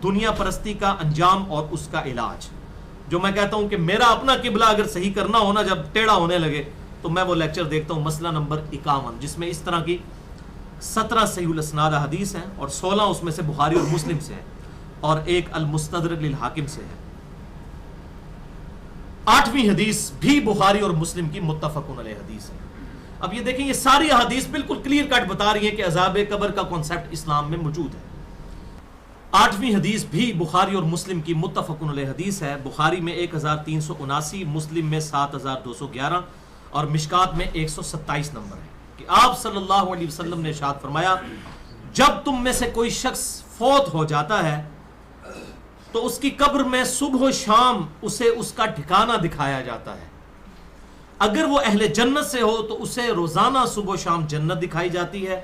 دنیا پرستی کا انجام اور اس کا علاج. جو میں کہتا ہوں کہ میرا اپنا قبلہ اگر صحیح کرنا ہونا جب ٹیڑھا ہونے لگے تو میں وہ لیکچر دیکھتا ہوں مسئلہ نمبر 51، جس میں اس طرح کی 17 صحیح الاسناد حدیث ہیں اور 16 اس میں سے بخاری اور مسلم سے ہیں اور ایک المستدرک للحاکم سے ہے. 8ویں حدیث بھی بخاری اور مسلم کی متفقن علیہ حدیث ہے. اب یہ دیکھیں یہ ساری احادیث بالکل کلیئر کٹ بتا رہی ہیں کہ عذاب قبر کا کانسیپٹ اسلام میں موجود ہے. 8ویں حدیث بھی بخاری اور مسلم کی متفقن علیہ حدیث ہے. بخاری میں 1379، مسلم میں 7211 اور مشکات میں 127 نمبر ہے کہ آپ صلی اللہ علیہ وسلم نے ارشاد فرمایا جب تم میں سے کوئی شخص فوت ہو جاتا ہے تو اس کی قبر میں صبح و شام اسے اس کا ٹھکانہ دکھایا جاتا ہے. اگر وہ اہل جنت سے ہو تو اسے روزانہ صبح و شام جنت دکھائی جاتی ہے،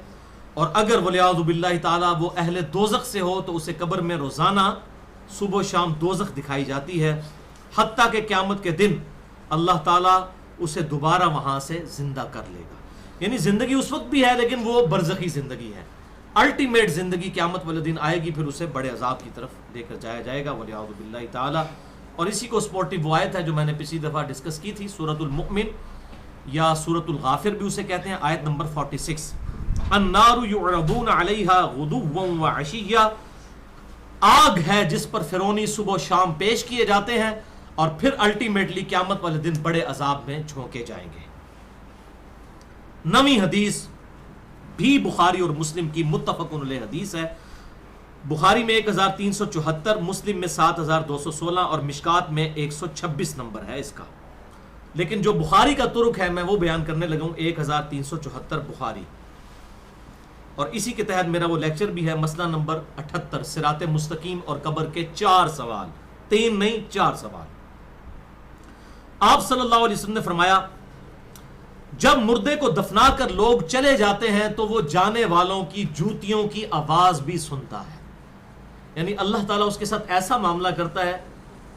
اور اگر ولیعوذ باللہ تعالیٰ وہ اہل دوزخ سے ہو تو اسے قبر میں روزانہ صبح و شام دوزخ دکھائی جاتی ہے، حتیٰ کہ قیامت کے دن اللہ تعالیٰ اسے دوبارہ وہاں سے زندہ کر لے گا. یعنی زندگی اس وقت بھی ہے لیکن وہ برزخی زندگی ہے. الٹیمیٹ زندگی قیامت والے دن آئے گی، پھر اسے بڑے عذاب کی طرف لے کر جایا جائے گا ولیعوذ باللہ تعالیٰ. اور اسی کو سپورٹیو وہ آیت ہے جو میں نے پچھلی دفعہ ڈسکس کی تھی، سورۃ المؤمن یا سورۃ الغافر بھی اسے کہتے ہیں، آیت نمبر 46. النار یعرضون علیہا غدوا وعشیا، آگ ہے جس پر فرعونی صبح و شام پیش کیے جاتے ہیں اور پھر الٹیمیٹلی قیامت والے دن بڑے عذاب میں جھونکے جائیں گے. نویں حدیث بھی بخاری اور مسلم کی متفق علیہ حدیث ہے. بخاری میں 1374، مسلم میں 7216 اور مشکات میں 126 نمبر ہے اس کا. لیکن جو بخاری کا ترک ہے میں وہ بیان کرنے لگا ہوں 1374 بخاری. اور اسی کے تحت میرا وہ لیکچر بھی ہے، مسئلہ نمبر 78، صراط مستقیم اور قبر کے 4 سوال، 3 نہیں 4 سوال. آپ صلی اللہ علیہ وسلم نے فرمایا جب مردے کو دفنا کر لوگ چلے جاتے ہیں تو وہ جانے والوں کی جوتیوں کی آواز بھی سنتا ہے. یعنی اللہ تعالیٰ اس کے ساتھ ایسا معاملہ کرتا ہے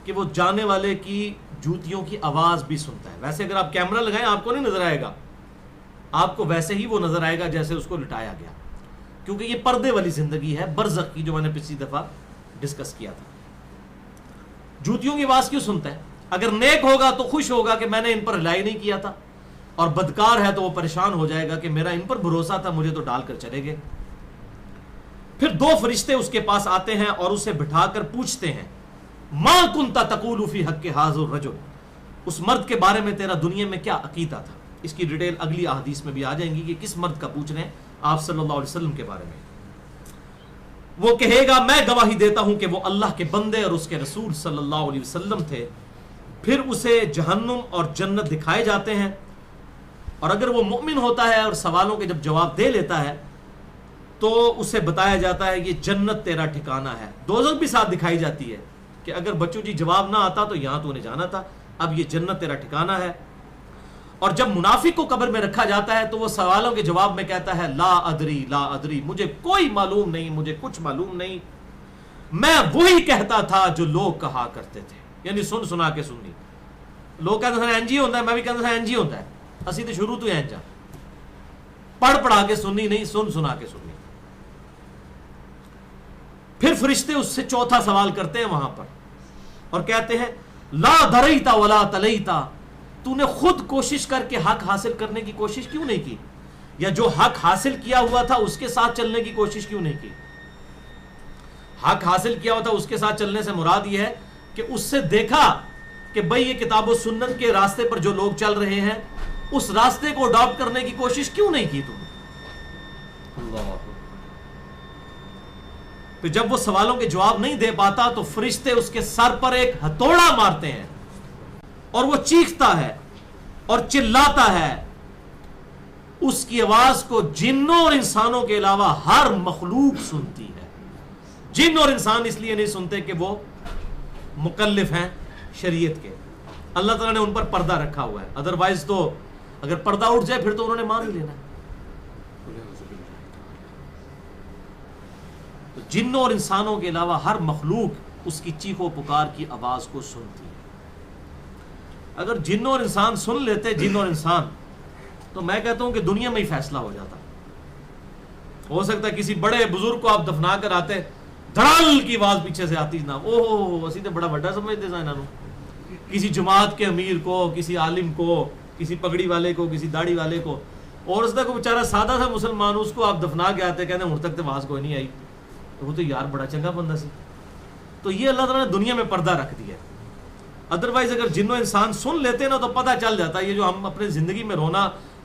کہ وہ جانے والے کی جوتیوں کی آواز بھی سنتا ہے. ویسے اگر آپ کیمرہ لگائیں آپ کو نہیں نظر آئے گا، آپ کو ویسے ہی وہ نظر آئے گا جیسے اس کو لٹایا گیا، کیونکہ یہ پردے والی زندگی ہے برزخ کی، جو میں نے پچھلی دفعہ ڈسکس کیا تھا. جوتیوں کی آواز کیوں سنتا ہے؟ اگر نیک ہوگا تو خوش ہوگا کہ میں نے ان پر رلائی نہیں کیا تھا، اور بدکار ہے تو وہ پریشان ہو جائے گا کہ میرا ان پر بھروسہ تھا، مجھے تو ڈال کر چلے گئے. پھر 2 فرشتے اس کے پاس آتے ہیں اور اسے بٹھا کر پوچھتے ہیں ما کنت تقول فی حق ھذا الرجل، اس مرد کے بارے میں تیرا دنیا میں کیا عقیدہ تھا. اس کی ڈیٹیل اگلی احادیث میں بھی آ جائیں گی کہ کس مرد کا پوچھ رہے ہیں آپ صلی اللہ علیہ وسلم کے بارے میں. وہ کہے گا میں گواہی دیتا ہوں کہ وہ اللہ کے بندے اور اس کے رسول صلی اللہ علیہ وسلم تھے. پھر اسے جہنم اور جنت دکھائے جاتے ہیں، اور اگر وہ مؤمن ہوتا ہے اور سوالوں کے جب جواب دے لیتا ہے تو اسے بتایا جاتا ہے یہ جنت تیرا ٹھکانہ ہے. دوزخ بھی ساتھ دکھائی جاتی ہے کہ اگر بچوں جی جواب نہ آتا تو یہاں تو انہیں جانا تھا، اب یہ جنت تیرا ٹھکانہ ہے. اور جب منافق کو قبر میں رکھا جاتا ہے تو وہ سوالوں کے جواب میں کہتا ہے لا ادری لا ادری، مجھے کوئی معلوم نہیں، مجھے کچھ معلوم نہیں، میں وہی کہتا تھا جو لوگ کہا کرتے تھے. یعنی سن سنا کے سننی. لوگ کہتے ہیں این جی ہوتا ہے، میں بھی کہتا تھا این جی ہوتا ہے، اسی تو شروع تو این جا پڑھ پڑھا کے سننی نہیں، سن سنا کے سننی. پھر فرشتے اس سے 4تھا سوال کرتے ہیں وہاں پر اور کہتے ہیں لا دریتا ولا تلیتا، تو نے خود کوشش کر کے حق حاصل کرنے کی کوشش کیوں نہیں کی، یا جو حق حاصل کیا ہوا تھا اس کے ساتھ چلنے کی کوشش کیوں نہیں کی. حق حاصل کیا ہوا تھا اس کے ساتھ چلنے سے مراد یہ ہے کہ اس سے دیکھا کہ بھئی یہ کتاب و سنت کے راستے پر جو لوگ چل رہے ہیں اس راستے کو اڈاپٹ کرنے کی کوشش کیوں نہیں کی تم نے. اللہ. تو جب وہ سوالوں کے جواب نہیں دے پاتا تو فرشتے اس کے سر پر ایک ہتھوڑا مارتے ہیں اور وہ چیختا ہے اور چلاتا ہے. اس کی آواز کو جنوں اور انسانوں کے علاوہ ہر مخلوق سنتی ہے. جن اور انسان اس لیے نہیں سنتے کہ وہ مکلف ہیں شریعت کے، اللہ تعالیٰ نے ان پر پردہ رکھا ہوا ہے، ادروائز تو اگر پردہ اٹھ جائے پھر تو انہوں نے مان ہی لینا ہے. تو جنوں اور انسانوں کے علاوہ ہر مخلوق اس کی چیخ و پکار کی آواز کو سنتی ہے. اگر جنوں اور انسان سن لیتے، جن اور انسان، تو میں کہتا ہوں کہ دنیا میں ہی فیصلہ ہو جاتا. ہو سکتا ہے کسی بڑے بزرگ کو آپ دفنا کر آتے، دھڑال کی آواز پیچھے سے آتی جناب، اوہ اسی تو بڑا بڑا سمجھتے ہیں انہوں. کسی جماعت کے امیر کو، کسی عالم کو، کسی پگڑی والے کو، کسی داڑھی والے کو، اور اس کو بیچارہ سادہ تھا مسلمان، اس کو آپ دفنا کے آتے کہتے ہیں ہن تک تو آواز کوئی نہیں آئی، وہ تو یار بڑا چنگا بندہ سی. تو یہ اللہ تعالیٰ نے دنیا میں پردہ رکھ دیا ہے. ادروائز اگر جنوں انسان سن لیتے نا تو پتہ چل جاتا ہے. یہ جو ہم اپنے زندگی میں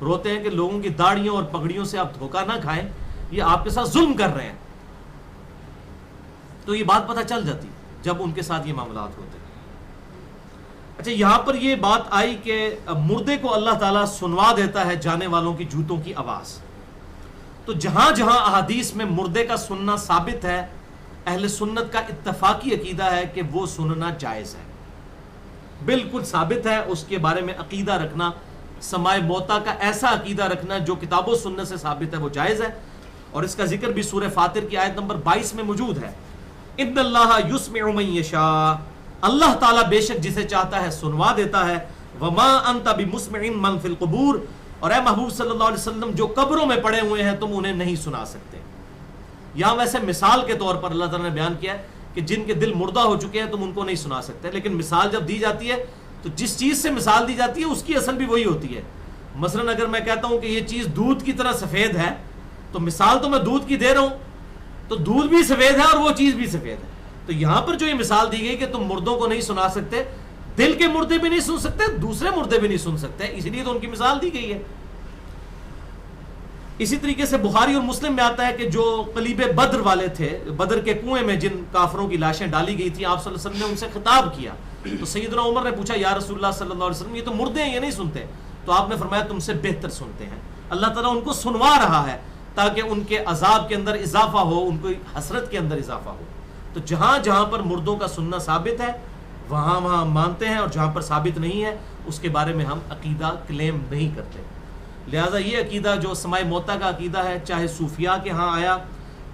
روتے ہیں کہ لوگوں کی داڑھیوں اور پگڑیوں سے آپ دھوکہ نہ کھائیں، یہ آپ کے ساتھ ظلم کر رہے ہیں، تو یہ بات پتہ چل جاتی جب ان کے ساتھ یہ معاملات ہوتے ہیں. اچھا، یہاں پر یہ بات آئی کہ مردے کو اللہ تعالیٰ سنوا دیتا ہے جانے والوں کی جوتوں کی آواز. تو جہاں جہاں احادیث میں مردے کا سننا ثابت ہے، اہل سنت کا اتفاقی عقیدہ ہے کہ وہ سننا جائز ہے، بالکل ثابت ہے. اس کے بارے میں عقیدہ رکھنا سمائے موتا کا ایسا عقیدہ رکھنا جو کتاب و سنت سے ثابت ہے وہ جائز ہے، اور اس کا ذکر بھی سورہ فاطر کی آیت نمبر 22 میں موجود ہے۔ ان اللہ یسمع من یشاء، اللہ تعالیٰ بے شک جسے چاہتا ہے سنوا دیتا ہے۔ وما انت بمسمع من فی القبور، اور اے محبوب صلی اللہ علیہ وسلم جو قبروں میں پڑے ہوئے ہیں تم انہیں نہیں سنا سکتے۔ یہاں ویسے مثال کے طور پر اللہ تعالیٰ نے بیان کیا ہے کہ جن کے دل مردہ ہو چکے ہیں تم ان کو نہیں سنا سکتے، لیکن مثال جب دی جاتی ہے تو جس چیز سے مثال دی جاتی ہے اس کی اصل بھی وہی ہوتی ہے۔ مثلا اگر میں کہتا ہوں کہ یہ چیز دودھ کی طرح سفید ہے تو مثال تو میں دودھ کی دے رہا ہوں، تو دودھ بھی سفید ہے اور وہ چیز بھی سفید ہے۔ تو یہاں پر جو یہ مثال دی گئی کہ تم مردوں کو نہیں سنا سکتے، دل کے مردے بھی نہیں سن سکتے، دوسرے مردے بھی نہیں سن سکتے، اس لیے تو ان کی مثال دی گئی ہے۔ اسی طریقے سے بخاری اور مسلم میں آتا ہے کہ جو قلیب بدر والے تھے، بدر کے کنویں میں جن کافروں کی لاشیں ڈالی گئی تھیں، آپ صلی اللہ علیہ وسلم نے ان سے خطاب کیا تو سیدنا عمر نے پوچھا یا رسول اللہ صلی اللہ علیہ وسلم یہ تو مردے ہیں، یہ نہیں سنتے؟ تو آپ نے فرمایا تم سے بہتر سنتے ہیں۔ اللہ تعالیٰ ان کو سنوا رہا ہے تاکہ ان کے عذاب کے اندر اضافہ ہو، ان کو حسرت کے اندر اضافہ ہو۔ تو جہاں جہاں پر مردوں کا سننا ثابت ہے وہاں ہم مانتے ہیں، اور جہاں پر ثابت نہیں ہے اس کے بارے میں ہم عقیدہ کلیم نہیں کرتے۔ لہٰذا یہ عقیدہ جو سمائے موتا کا عقیدہ ہے، چاہے صوفیاء کے ہاں آیا،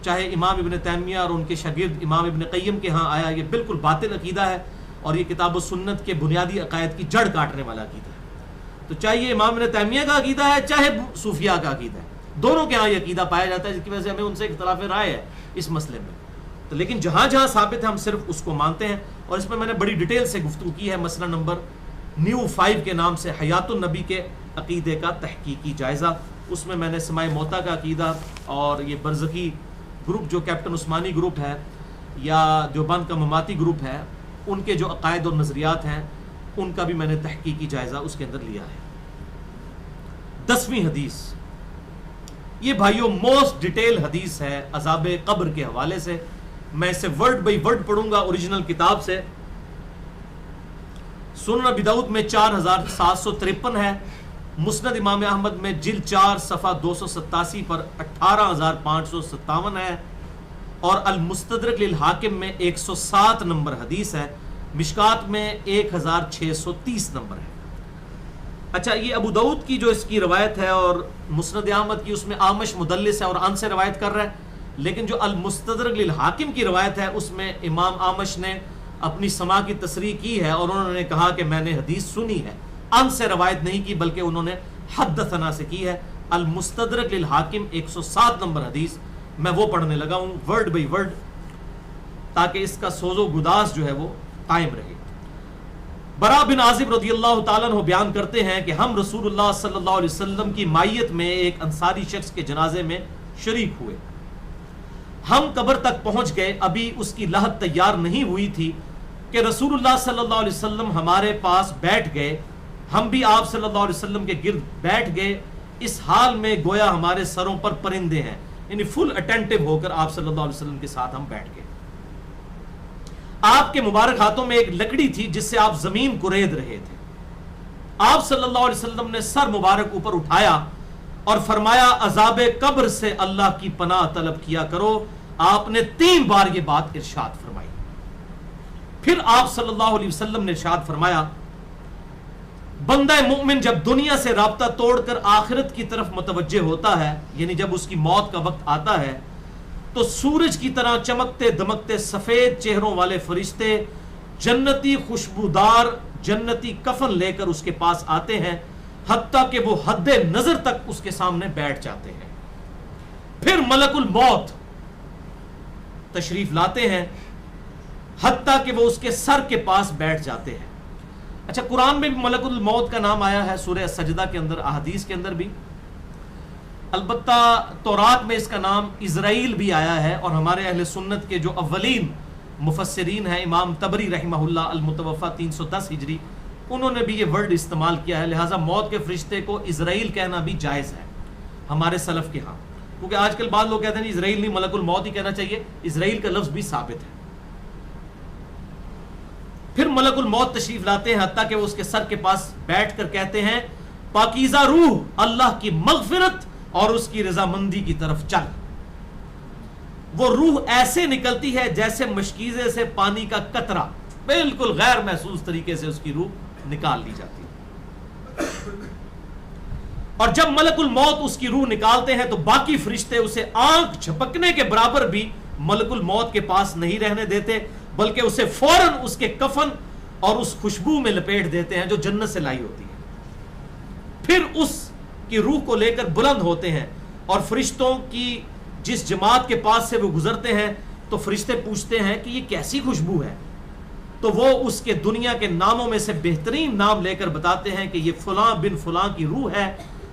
چاہے امام ابن تیمیہ اور ان کے شاگرد امام ابن قیم کے ہاں آیا، یہ بالکل باطل عقیدہ ہے، اور یہ کتاب و سنت کے بنیادی عقائد کی جڑ کاٹنے والا عقیدہ ہے۔ تو چاہے یہ امام ابن تیمیہ کا عقیدہ ہے چاہے صوفیاء کا عقیدہ ہے، دونوں کے ہاں یہ عقیدہ پایا جاتا ہے، جس کی وجہ سے ہمیں ان سے اختلاف رائے ہے اس مسئلے میں۔ تو لیکن جہاں جہاں ثابت ہے ہم صرف اس کو مانتے ہیں، اور اس میں نے بڑی ڈیٹیل سے گفتگو کی ہے، مسئلہ نمبر نیو 5 کے نام سے حیات النبی کے عقیدے کا تحقیقی جائزہ، اس میں نے سمائے موتا کا عقیدہ اور یہ برزخی گروپ جو کیپٹن عثمانی گروپ ہے یا دیوبند کا مماتی گروپ ہے، ان کے جو عقائد اور نظریات ہیں ان کا بھی میں نے تحقیقی جائزہ اس کے اندر لیا ہے۔ 10ویں حدیث، یہ بھائیوں موسٹ ڈیٹیل حدیث ہے عذاب قبر کے حوالے سے، میں اسے ورڈ بائی ورڈ پڑھوں گا اوریجنل کتاب سے۔ سنن ابی داؤد میں 4753 ہے، مسند امام احمد میں جلد 4 صفحہ 287 پر 18557 ہے، اور المستدرک للحاکم میں 107 نمبر حدیث ہے، مشکات میں 1630 نمبر ہے۔ اچھا، یہ ابو داؤد کی جو اس کی روایت ہے اور مسند احمد کی، اس میں آمش مدلس ہے اور ان سے روایت کر رہا ہے، لیکن جو المستدرک للحاکم کی روایت ہے اس میں امام آمش نے اپنی سماع کی تصریح کی ہے، اور انہوں نے کہا کہ میں نے حدیث سنی ہے، ان سے روایت نہیں کی بلکہ انہوں نے حدثنا سے کی ہے۔ المستدرک للحاکم 107 نمبر حدیث، میں وہ پڑھنے لگا ہوں ورڈ بائی ورڈ تاکہ اس کا سوز و گداز جو ہے وہ قائم رہے۔ برا بن عازب رضی اللہ تعالیٰ عنہ بیان کرتے ہیں کہ ہم رسول اللہ صلی اللہ علیہ وسلم کی مائیت میں ایک انصاری شخص کے جنازے میں شریک ہوئے۔ ہم قبر تک پہنچ گئے، ابھی اس کی لحد تیار نہیں ہوئی تھی کہ رسول اللہ صلی اللہ علیہ وسلم ہمارے پاس بیٹھ گئے، ہم بھی آپ صلی اللہ علیہ وسلم کے گرد بیٹھ گئے، اس حال میں گویا ہمارے سروں پر پرندے ہیں، یعنی فل اٹینٹو ہو کر آپ صلی اللہ علیہ وسلم کے ساتھ ہم بیٹھ گئے۔ آپ کے مبارک ہاتھوں میں ایک لکڑی تھی جس سے آپ زمین کو رید رہے تھے۔ آپ صلی اللہ علیہ وسلم نے سر مبارک اوپر اٹھایا اور فرمایا عذاب قبر سے اللہ کی پناہ طلب کیا کرو۔ آپ نے 3 بار یہ بات ارشاد فرمائی۔ پھر آپ صلی اللہ علیہ وسلم نے ارشاد فرمایا، بندہ مومن جب دنیا سے رابطہ توڑ کر آخرت کی طرف متوجہ ہوتا ہے، یعنی جب اس کی موت کا وقت آتا ہے، تو سورج کی طرح چمکتے دمکتے سفید چہروں والے فرشتے جنتی خوشبودار جنتی کفن لے کر اس کے پاس آتے ہیں، حتیٰ کہ وہ حد نظر تک اس کے سامنے بیٹھ جاتے ہیں۔ پھر ملک الموت تشریف لاتے ہیں، حتیٰ کہ وہ اس کے سر کے پاس بیٹھ جاتے ہیں۔ اچھا، قرآن میں بھی ملک الموت کا نام آیا ہے، سورہ سجدہ کے اندر، احادیث کے اندر بھی، البتہ تورات میں اس کا نام اسرائیل بھی آیا ہے، اور ہمارے اہل سنت کے جو اولین مفسرین ہیں، امام طبری رحمہ اللہ المتوفی 310 ہجری، انہوں نے بھی یہ ورڈ استعمال کیا ہے، لہٰذا موت کے فرشتے کو اسرائیل کہنا بھی جائز ہے ہمارے سلف کے ہاں، کیونکہ آج کل بعض لوگ کہتے ہیں اسرائیل نہیں، ملک الموت ہی کہنا چاہیے، اسرائیل کا لفظ بھی ثابت ہے۔ پھر ملک الموت تشریف لاتے ہیں، حتیٰ کہ وہ اس کے سر کے پاس بیٹھ کر کہتے ہیں، پاکیزہ روح، اللہ کی مغفرت اور اس کی رضامندی کی طرف چل۔ وہ روح ایسے نکلتی ہے جیسے مشکیزے سے پانی کا قطرہ، بالکل غیر محسوس طریقے سے اس کی روح نکال لی جاتی ہے۔ اور جب ملک الموت اس کی روح نکالتے ہیں تو باقی فرشتے اسے آنکھ جھپکنے کے برابر بھی ملک الموت کے پاس نہیں رہنے دیتے، بلکہ اسے فوراً اس کے کفن اور اس خوشبو میں لپیٹ دیتے ہیں جو جنت سے لائی ہوتی ہے. پھر اس کی روح کو لے کر بلند ہوتے ہیں اور فرشتوں کی جس جماعت کے پاس سے وہ گزرتے ہیں تو فرشتے پوچھتے ہیں کہ یہ کیسی خوشبو ہے، تو وہ اس کے دنیا کے ناموں میں سے بہترین نام لے کر بتاتے ہیں کہ یہ فلاں بن فلاں کی روح ہے،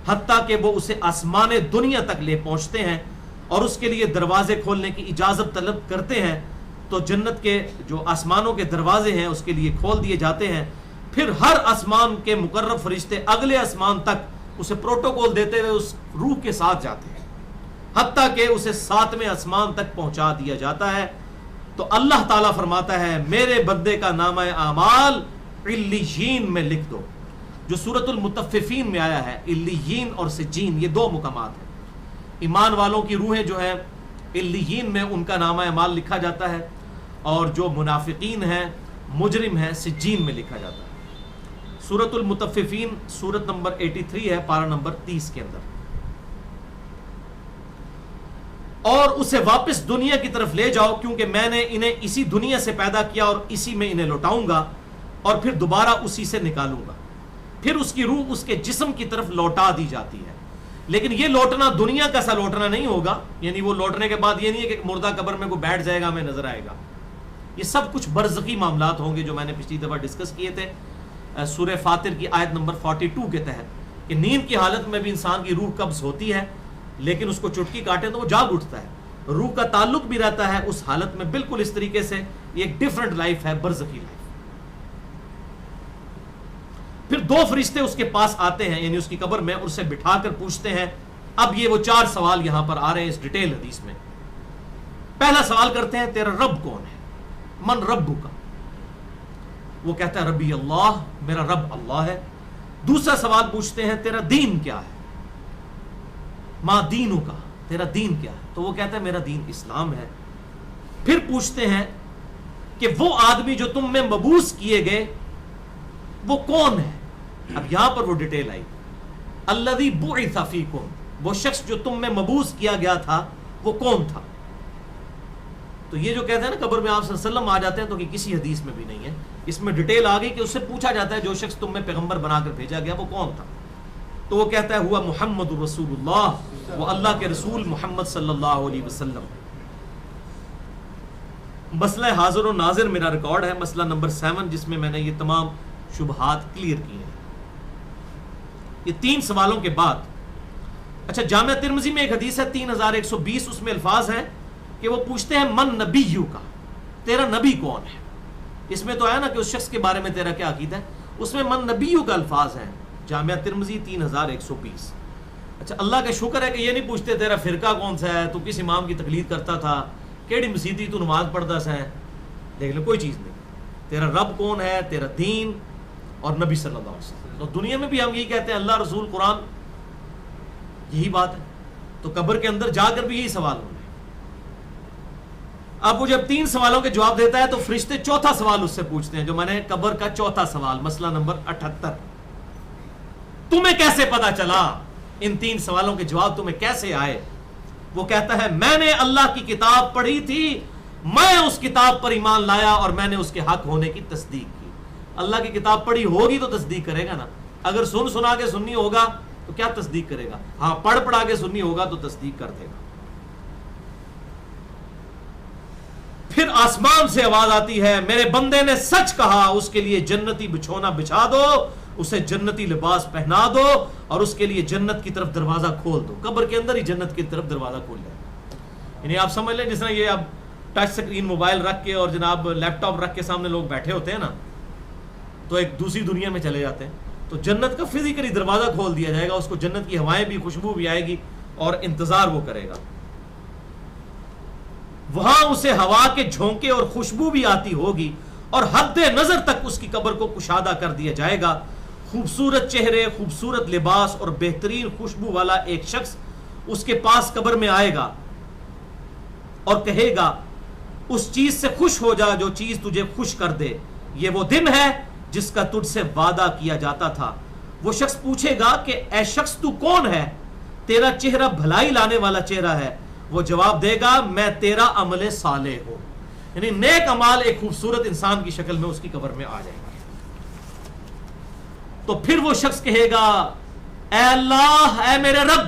حتیٰ کہ وہ اسے آسمان دنیا تک لے پہنچتے ہیں اور اس کے لیے دروازے کھولنے کی اجازت طلب کرتے ہیں. تو جنت کے جو آسمانوں کے دروازے ہیں اس کے لیے کھول دیے جاتے ہیں. پھر ہر آسمان کے مقرب فرشتے اگلے آسمان تک اسے پروٹوکول دیتے ہوئے اس روح کے ساتھ جاتے ہیں، حتیٰ کہ اسے 7ویں آسمان تک پہنچا دیا جاتا ہے. تو اللہ تعالیٰ فرماتا ہے میرے بندے کا نامہ اعمال علیین میں لکھ دو، جو سورۃ المطففین میں آیا ہے. علیین اور سجین یہ 2 مقامات ہیں. ایمان والوں کی روحیں جو ہیں علیین میں ان کا نامہ اعمال لکھا جاتا ہے، اور جو منافقین ہیں مجرم ہیں سجین میں لکھا جاتا ہے. سورۃ المطففین سورت نمبر 83 ہے، پارہ نمبر 30 کے اندر. اور اسے واپس دنیا کی طرف لے جاؤ کیونکہ میں نے انہیں اسی دنیا سے پیدا کیا اور اسی میں انہیں لوٹاؤں گا اور پھر دوبارہ اسی سے نکالوں گا. پھر اس کی روح اس کے جسم کی طرف لوٹا دی جاتی ہے. لیکن یہ لوٹنا دنیا کا سا لوٹنا نہیں ہوگا، یعنی وہ لوٹنے کے بعد یہ نہیں ہے کہ مردہ قبر میں کوئی بیٹھ جائے گا ہمیں نظر آئے گا. یہ سب کچھ برزخی معاملات ہوں گے جو میں نے پچھلی دفعہ ڈسکس کیے تھے سورہ فاطر کی آیت نمبر 42 کے تحت، کہ نیند کی حالت میں بھی انسان کی روح قبض ہوتی ہے لیکن اس کو چٹکی کاٹے تو وہ جاگ اٹھتا ہے. روح کا تعلق بھی رہتا ہے اس حالت میں بالکل اس طریقے سے. یہ ایک ڈیفرنٹ لائف ہے، برزخی لائف. پھر 2 فرشتے اس کے پاس آتے ہیں یعنی اس کی قبر میں، اور اسے بٹھا کر پوچھتے ہیں. اب یہ وہ 4 سوال یہاں پر آ رہے ہیں اس ڈیٹیل حدیث میں. پہلا سوال کرتے ہیں تیرا رب کون ہے، من ربو کا. وہ کہتا ہے ربی اللہ، میرا رب اللہ ہے. دوسرا سوال پوچھتے ہیں تیرا دین کیا ہے، ما دینو کا، تیرا دین کیا ہے. تو وہ کہتا ہے میرا دین اسلام ہے. پھر پوچھتے ہیں کہ وہ آدمی جو تم میں مبعوث کیے گئے وہ کون ہے. اب یہاں پر وہ ڈیٹیل آئی، الذی بعث فیکم، وہ شخص جو تم میں مبعوث کیا گیا تھا وہ کون تھا. تو یہ جو کہتے ہیں نا قبر میں آپ صلی اللہ علیہ وسلم آ جاتے ہیں، تو کہ کسی حدیث میں بھی نہیں ہے. اس میں ڈیٹیل آ گئی کہ اس سے پوچھا جاتا ہے جو شخص تم میں پیغمبر بنا کر بھیجا گیا وہ کون تھا. تو وہ کہتا ہے ہوا محمد رسول اللہ، وہ اللہ کے رسول محمد صلی اللہ علیہ وسلم. مسئلہ حاضر و ناظر میرا ریکارڈ ہے، مسئلہ نمبر 7، جس میں میں نے یہ تمام شبہات کلیئر کیے ہیں. یہ 3 سوالوں کے بعد اچھا جامعہ ترمذی میں ایک حدیث ہے 3120، اس میں الفاظ ہیں کہ وہ پوچھتے ہیں من نبیو کا، تیرا نبی کون ہے. اس میں تو آیا نا کہ اس شخص کے بارے میں تیرا کیا عقیدہ ہے، اس میں من نبیو کا الفاظ ہیں. جامعہ ترمذی 3120. اچھا اللہ کا شکر ہے کہ یہ نہیں پوچھتے تیرا فرقہ کون سا ہے، تو کس امام کی تقلید کرتا تھا، کیڑی مسیدی تو نماز پڑھتا سا ہے. دیکھ لو کوئی چیز نہیں. تیرا رب کون ہے، تیرا دین اور نبی صلی اللہ علیہ وسلم. تو دنیا میں بھی ہم یہی کہتے ہیں اللہ رسول قرآن، یہی بات ہے. تو قبر کے اندر جا کر بھی یہی سوال ہوں گے. اب وہ جب 3 سوالوں کے جواب دیتا ہے تو فرشتے 4تھا سوال اس سے پوچھتے ہیں، جو میں نے قبر کا 4تھا سوال، مسئلہ نمبر 78. تمہیں کیسے پتا چلا، ان 3 سوالوں کے جواب تمہیں کیسے آئے. وہ کہتا ہے میں نے اللہ کی کتاب پڑھی تھی، میں اس کتاب پر ایمان لایا اور میں نے اس کے حق ہونے کی تصدیق کی. اللہ کی کتاب پڑھی ہوگی تو تصدیق کرے گا نا. اگر سنا کے سننی ہوگا تو کیا تصدیق کرے گا. ہاں پڑھا کے سننی ہوگا تو تصدیق کر دے گا. پھر آسمان سے آواز آتی ہے میرے بندے نے سچ کہا، اس کے لیے جنتی بچھونا بچھا دو، اسے جنتی لباس پہنا دو اور اس کے لیے جنت کی طرف دروازہ کھول دو. قبر کے اندر ہی جنت کی طرف دروازہ کھول جائے. یعنی آپ سمجھ لیں جس طرح یہ اب ٹچ سکرین موبائل رکھ کے اور جناب لیپ ٹاپ رکھ کے سامنے لوگ بیٹھے ہوتے ہیں نا، تو ایک دوسری دنیا میں چلے جاتے ہیں. تو جنت کا فزیکلی دروازہ کھول دیا جائے گا، اس کو جنت کی ہوائیں بھی، خوشبو بھی آئے گی اور انتظار وہ کرے گا. وہاں اسے ہوا کے جھونکے اور خوشبو بھی آتی ہوگی اور حد نظر تک اس کی قبر کو کشادہ کر دیا جائے گا. خوبصورت چہرے، خوبصورت لباس اور بہترین خوشبو والا ایک شخص اس کے پاس قبر میں آئے گا اور کہے گا اس چیز سے خوش ہو جا جو چیز تجھے خوش کر دے. یہ وہ دن ہے جس کا تجھ سے وعدہ کیا جاتا تھا وہ شخص پوچھے گا کہ اے شخص تو کون ہے؟ تیرا چہرہ بھلائی لانے والا چہرہ ہے. وہ جواب دے گا میں تیرا عمل صالح ہوں. یعنی نیک عمال ایک خوبصورت انسان کی شکل میں اس کی قبر میں آ جائے گا. تو پھر وہ شخص کہے گا اے اللہ، اے میرے رب،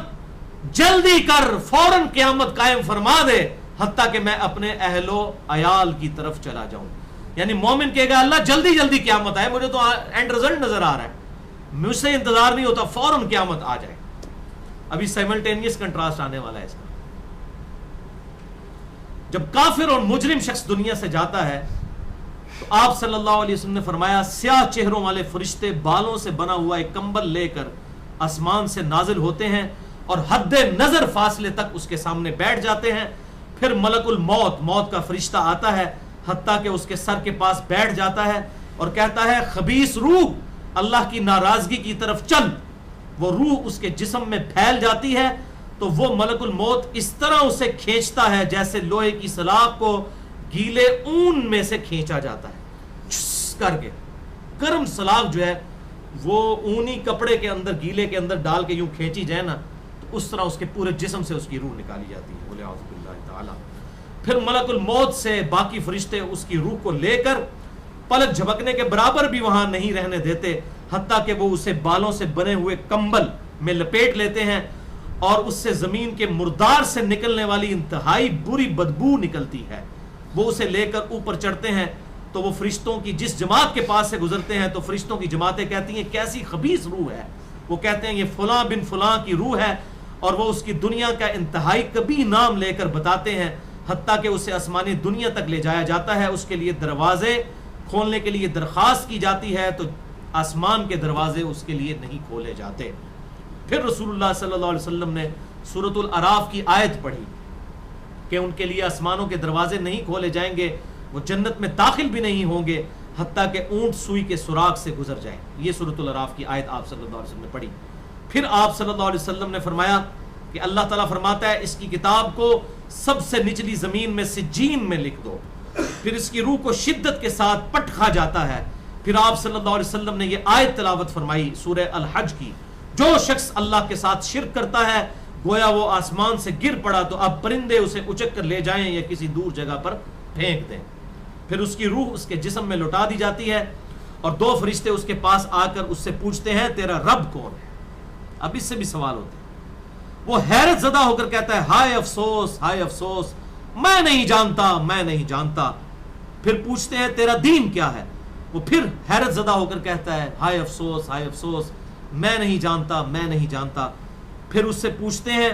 جلدی کر، فوراً قیامت قائم فرما دے حتیٰ کہ میں اپنے اہل و عیال کی طرف چلا جاؤں. یعنی مومن کہے گا اللہ جلدی جلدی قیامت آئے، مجھے تو اینڈ رزلٹ نظر آ رہا ہے، مجھ سے انتظار نہیں ہوتا، فوراً قیامت آ جائے. ابھی سائملٹینیس کنٹراسٹ آنے والا ہے اس کا. جب کافر اور مجرم شخص دنیا سے جاتا ہے تو آپ صلی اللہ علیہ وسلم نے فرمایا سیاہ چہروں والے فرشتے بالوں سے بنا ہوا ایک کمبل لے کر آسمان سے نازل ہوتے ہیں اور حد نظر فاصلے تک اس کے سامنے بیٹھ جاتے ہیں. پھر ملک الموت، موت کا فرشتہ آتا ہے حتیٰ کہ اس کے سر کے پاس بیٹھ جاتا ہے اور کہتا ہے خبیث روح، اللہ کی ناراضگی کی طرف چل. وہ روح اس کے جسم میں پھیل جاتی ہے تو وہ ملک الموت اس طرح اسے کھینچتا ہے جیسے لوہے کی سلاخ کو گیلے اون میں سے کھینچا جاتا ہے، چھس کر کے. گرم سلاخ جو ہے وہ اونی کپڑے کے اندر، گیلے کے اندر ڈال کے یوں کھینچی جائے نا تو اس طرح اس کے پورے جسم سے اس کی روح نکالی جاتی ہے. بولے اعوذ باللہ تعالی. پھر ملک الموت سے باقی فرشتے اس کی روح کو لے کر پلک جھپکنے کے برابر بھی وہاں نہیں رہنے دیتے حتیٰ کہ وہ اسے بالوں سے بنے ہوئے کمبل میں لپیٹ لیتے ہیں اور اس سے زمین کے مردار سے نکلنے والی انتہائی بری بدبو نکلتی ہے. وہ اسے لے کر اوپر چڑھتے ہیں تو وہ فرشتوں کی جس جماعت کے پاس سے گزرتے ہیں تو فرشتوں کی جماعتیں کہتی ہیں کیسی خبیث روح ہے. وہ کہتے ہیں یہ فلاں بن فلاں کی روح ہے، اور وہ اس کی دنیا کا انتہائی کبھی نام لے کر بتاتے ہیں حتیٰ کہ اسے آسمانی دنیا تک لے جایا جاتا ہے. اس کے لیے دروازے کھولنے کے لیے درخواست کی جاتی ہے تو آسمان کے دروازے اس کے لیے نہیں کھولے جاتے. پھر رسول اللہ صلی اللہ علیہ وسلم نے سورۃ الاعراف کی آیت پڑھی کہ ان کے لیے آسمانوں کے دروازے نہیں کھولے جائیں گے، وہ جنت میں داخل بھی نہیں ہوں گے حتیٰ کہ اونٹ سوئی کے سوراخ سے گزر جائیں. یہ سورۃ الاعراف کی آیت آپ صلی اللہ علیہ وسلم نے پڑھی. پھر آپ صلی اللہ علیہ وسلم نے فرمایا کہ اللہ تعالیٰ فرماتا ہے اس کی کتاب کو سب سے نچلی زمین میں سجین میں لکھ دو. پھر اس کی روح کو شدت کے ساتھ پٹ کھا جاتا ہے. پھر آپ صلی اللہ علیہ وسلم نے یہ آیت تلاوت فرمائی سورہ الحج کی، جو شخص اللہ کے ساتھ شرک کرتا ہے گویا وہ آسمان سے گر پڑا تو اب پرندے اسے اچک کر لے جائیں یا کسی دور جگہ پر پھینک دیں. پھر اس کی روح اس کے جسم میں لوٹا دی جاتی ہے اور دو فرشتے اس کے پاس آ کر اس سے پوچھتے ہیں تیرا رب کون ہے. اب اس سے بھی سوال ہوتے ہیں. وہ حیرت زدہ ہو کر کہتا ہے ہائے افسوس، ہائے افسوس، میں نہیں جانتا، میں نہیں جانتا. پھر پوچھتے ہیں تیرا دین کیا ہے. وہ پھر حیرت زدہ ہو کر کہتا ہے ہائے افسوس، ہائے افسوس، میں نہیں جانتا، میں نہیں جانتا. پھر اس سے پوچھتے ہیں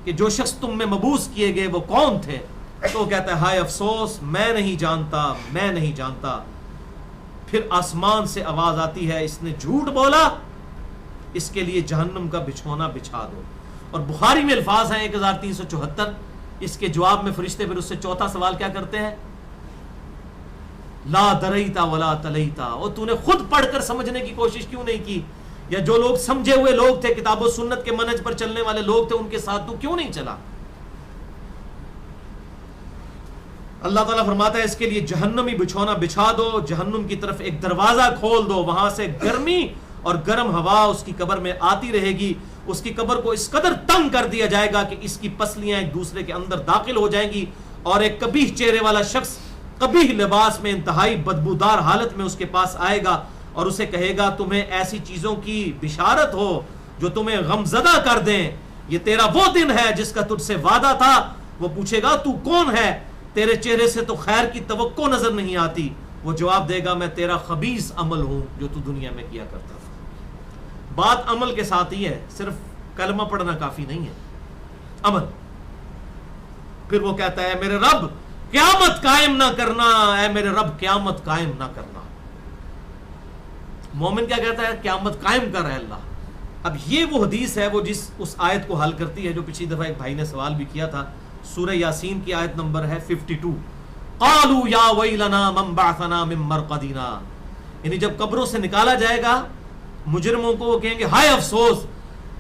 کہ جو شخص تم میں مبعوث کیے گئے وہ کون تھے. تو وہ کہتا ہے ہائے افسوس، میں نہیں جانتا، میں نہیں جانتا. پھر آسمان سے آواز آتی ہے اس نے جھوٹ بولا، اس کے لیے جہنم کا بچھونا بچھا دو. اور بخاری میں الفاظ ہیں 1374. اس کے جواب میں فرشتے پھر اس سے چوتھا سوال کیا کرتے ہیں لا دریتا ولا تلیتا. اور تو نے خود پڑھ کر سمجھنے کی کوشش کیوں نہیں کی، یا جو لوگ سمجھے ہوئے لوگ تھے، کتاب و سنت کے منہج پر چلنے والے لوگ تھے، ان کے ساتھ تو کیوں نہیں چلا. اللہ تعالیٰ فرماتا ہے اس کے لیے جہنمی بچھونا بچھا دو، جہنم کی طرف ایک دروازہ کھول دو، وہاں سے گرمی اور گرم ہوا اس کی قبر میں آتی رہے گی. اس کی قبر کو اس قدر تنگ کر دیا جائے گا کہ اس کی پسلیاں ایک دوسرے کے اندر داخل ہو جائیں گی، اور ایک قبیح چہرے والا شخص قبیح لباس میں انتہائی بدبودار حالت میں اس کے پاس آئے گا اور اسے کہے گا تمہیں ایسی چیزوں کی بشارت ہو جو تمہیں غمزدہ کر دیں، یہ تیرا وہ دن ہے جس کا تجھ سے وعدہ تھا. وہ پوچھے گا تو کون ہے، تیرے چہرے سے تو خیر کی توقع نظر نہیں آتی. وہ جواب دے گا میں تیرا خبیث عمل ہوں جو تو دنیا میں کیا کرتا تھا. بات عمل کے ساتھ ہی ہے، صرف کلمہ پڑھنا کافی نہیں ہے، عمل. پھر وہ کہتا ہے میرے رب قیامت قائم نہ کرنا، اے میرے رب قیامت قائم نہ کرنا. مومن کیا کہتا ہے قیامت قائم کر رہے اللہ. اب یہ وہ حدیث ہے وہ جس اس آیت کو حل کرتی ہے جو پچھلی دفعہ ایک بھائی نے سوال بھی کیا تھا. سورہ یاسین کی آیت نمبر ہے 52. قالوا یا ویلنا من بعثنا من مرقدنا. یعنی جب قبروں سے نکالا جائے گا مجرموں کو، وہ کہیں گے ہائے افسوس،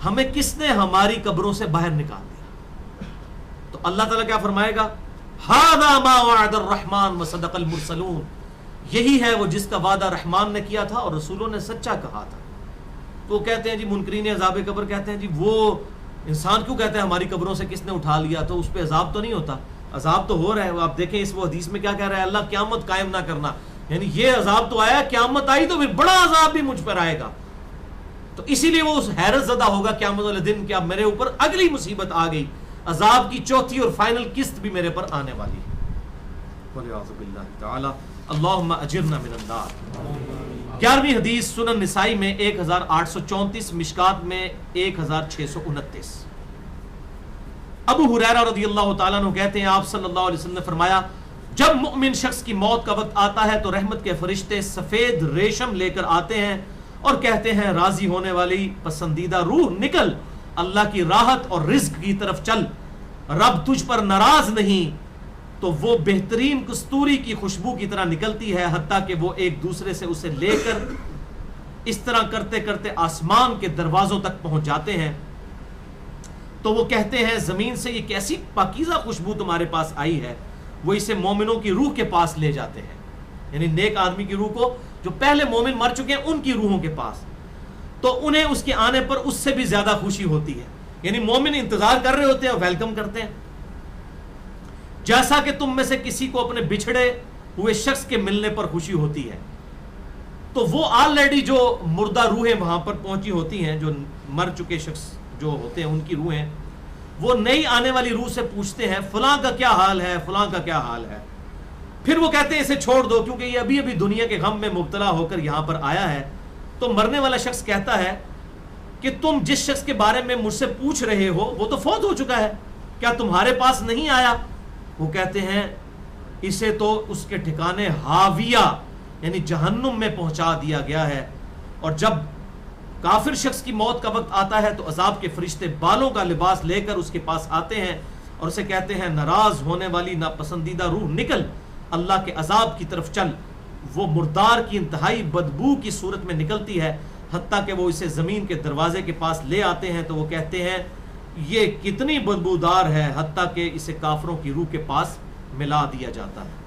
ہمیں کس نے ہماری قبروں سے باہر نکال دیا. تو اللہ تعالیٰ کیا فرمائے گا ھذا ما وعد الرحمن وصدق المرسلون. یہی ہے وہ جس کا وعدہ رحمان نے کیا تھا اور رسولوں نے سچا کہا تھا. تو کہتے ہیں جی منکرین عذاب قبر کہتے ہیں جی وہ انسان کیوں کہتے ہیں ہماری قبروں سے کس نے اٹھا لیا، تو اس پہ عذاب تو نہیں ہوتا؟ عذاب تو ہو رہا ہے. آپ دیکھیں اس وہ حدیث میں کیا کہہ رہا ہے، اللہ قیامت قائم نہ کرنا، یعنی یہ عذاب تو آیا، قیامت آئی تو پھر بڑا عذاب بھی مجھ پر آئے گا. تو اسی لیے وہ اس حیرت زدہ ہوگا قیامت والے دن کہ اب میرے اوپر اگلی مصیبت آ گئی، عذاب کی چوتھی اور فائنل قسط بھی میرے پر آنے والی ہے. والعیاذ باللہ تعالی. اللہم اجرنا من النار. 11ویں حدیث سنن نسائی میں 1834، مشکات میں 1629. ابو ہریرہ رضی اللہ تعالیٰ عنہ کہتے ہیں آپ صلی اللہ علیہ وسلم نے فرمایا جب مؤمن شخص کی موت کا وقت آتا ہے تو رحمت کے فرشتے سفید ریشم لے کر آتے ہیں اور کہتے ہیں راضی ہونے والی پسندیدہ روح نکل، اللہ کی راحت اور رزق کی طرف چل، رب تجھ پر ناراض نہیں. تو وہ بہترین کستوری کی خوشبو کی طرح نکلتی ہے حتیٰ کہ وہ ایک دوسرے سے اسے لے کر اس طرح کرتے کرتے آسمان کے دروازوں تک پہنچ جاتے ہیں. تو وہ کہتے ہیں زمین سے یہ کیسی پاکیزہ خوشبو تمہارے پاس آئی ہے. وہ اسے مومنوں کی روح کے پاس لے جاتے ہیں، یعنی نیک آدمی کی روح کو، جو پہلے مومن مر چکے ہیں ان کی روحوں کے پاس. تو انہیں اس کے آنے پر اس سے بھی زیادہ خوشی ہوتی ہے، یعنی مومن انتظار کر رہے ہوتے ہیں اور ویلکم کرتے ہیں. جیسا کہ تم میں سے کسی کو اپنے بچھڑے ہوئے شخص کے ملنے پر خوشی ہوتی ہے. تو وہ آلریڈی جو مردہ روحیں وہاں پر پہنچی ہوتی ہیں، جو مر چکے شخص جو ہوتے ہیں ان کی روحیں، وہ نئی آنے والی روح سے پوچھتے ہیں فلاں کا کیا حال ہے، فلاں کا کیا حال ہے. پھر وہ کہتے ہیں اسے چھوڑ دو کیونکہ یہ ابھی ابھی دنیا کے غم میں مبتلا ہو کر یہاں پر آیا ہے. تو مرنے والا شخص کہتا ہے کہ تم جس شخص کے بارے میں مجھ سے پوچھ رہے ہو وہ تو فوت ہو چکا ہے، کیا تمہارے پاس نہیں آیا؟ وہ کہتے ہیں اسے تو اس کے ٹھکانے ہاویہ یعنی جہنم میں پہنچا دیا گیا ہے. اور جب کافر شخص کی موت کا وقت آتا ہے تو عذاب کے فرشتے بالوں کا لباس لے کر اس کے پاس آتے ہیں اور اسے کہتے ہیں ناراض ہونے والی ناپسندیدہ روح نکل، اللہ کے عذاب کی طرف چل. وہ مردار کی انتہائی بدبو کی صورت میں نکلتی ہے حتیٰ کہ وہ اسے زمین کے دروازے کے پاس لے آتے ہیں تو وہ کہتے ہیں یہ کتنی بدبودار ہے، حتیٰ کہ اسے کافروں کی روح کے پاس ملا دیا جاتا ہے.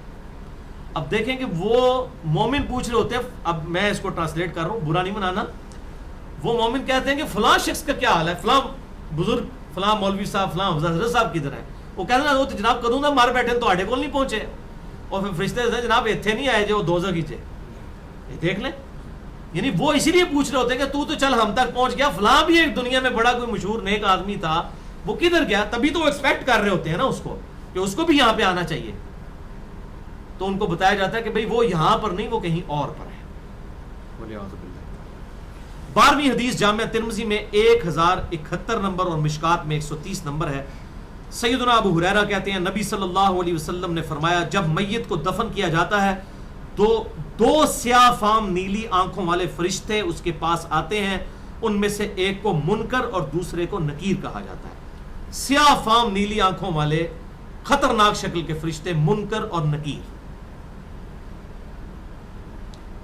اب دیکھیں کہ وہ مومن پوچھ رہے ہوتے ہیں، اب میں اس کو ٹرانسلیٹ کر رہا ہوں، برا نہیں منانا. وہ مومن کہتے ہیں کہ فلاں شخص کا کیا حال ہے، فلاں بزرگ، فلاں مولوی صاحب، فلاں حضرت صاحب کدھر ہیں؟ وہ کہتے ہیں وہ تو جناب کدوں دا مار بیٹھے تو آڈے کول نہیں پہنچے. اور پھر فرشتے کہتے ہیں جناب ایتھے نہیں آئے جو دوزخ ہی تھے، دیکھ لیں. یعنی وہ اسی لیے پوچھ رہے ہوتے ہیں کہ تو چل ہم تک پہنچ گیا، فلاں بھی ایک دنیا میں بڑا کوئی مشہور نیک آدمی تھا، وہ کدھر گیا؟ تبھی تو وہ ایکسپیکٹ کر رہے ہوتے ہیں نا اس کو کہ اس کو بھی یہاں پہ آنا چاہیے. تو ان کو بتایا جاتا ہے کہ بھئی وہ یہاں پر نہیں، وہ کہیں اور پر ہے. 12ویں حدیث جامعہ ترمذی میں 1071 نمبر اور مشکات میں 130 نمبر ہے. سیدنا ابو ہریرہ کہتے ہیں نبی صلی اللہ علیہ وسلم نے فرمایا جب میت کو دفن کیا جاتا ہے تو 2 سیاہ فام نیلی آنکھوں والے فرشتے اس کے پاس آتے ہیں. ان میں سے ایک کو منکر اور دوسرے کو نکیر کہا جاتا ہے. سیاہ فام نیلی آنکھوں والے خطرناک شکل کے فرشتے منکر اور نکیر.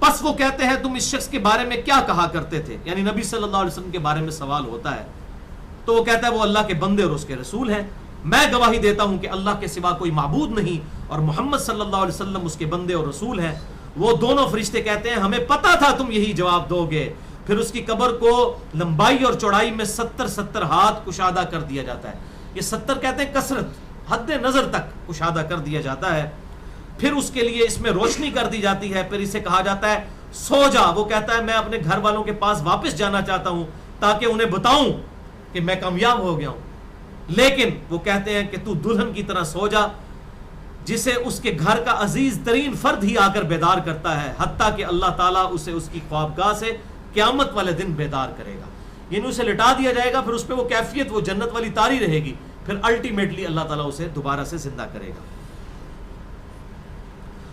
پس وہ کہتے ہیں تم اس شخص کے بارے میں کیا کہا کرتے تھے، یعنی نبی صلی اللہ علیہ وسلم کے بارے میں سوال ہوتا ہے. تو وہ کہتا ہے وہ اللہ کے بندے اور اس کے رسول ہیں. میں گواہی دیتا ہوں کہ اللہ کے سوا کوئی معبود نہیں اور محمد صلی اللہ علیہ وسلم اس کے بندے اور رسول ہیں. وہ دونوں فرشتے کہتے ہیں ہمیں پتا تھا تم یہی جواب دو گے. پھر اس کی قبر کو لمبائی اور چوڑائی میں 70 ہاتھ کشادہ کر دیا جاتا ہے. یہ 70 کہتے ہیں کثرت، حد نظر تک کشادہ کر دیا جاتا ہے. پھر اس کے لیے اس میں روشنی کر دی جاتی ہے. پھر اسے کہا جاتا ہے سو جا. وہ کہتا ہے میں اپنے گھر والوں کے پاس واپس جانا چاہتا ہوں تاکہ انہیں بتاؤں کہ میں کامیاب ہو گیا ہوں. لیکن وہ کہتے ہیں کہ تو دلہن کی طرح سو جا جسے اس کے گھر کا عزیز ترین فرد ہی آ کر بیدار کرتا ہے، حتیٰ کہ اللہ تعالیٰ اسے اس کی خوابگاہ سے قیامت والے دن بیدار کرے گا. یعنی اسے لٹا دیا جائے گا، پھر اس پہ وہ کیفیت وہ جنت والی تاری رہے گی، پھر الٹیمیٹلی اللہ تعالیٰ اسے دوبارہ سے زندہ کرے گا.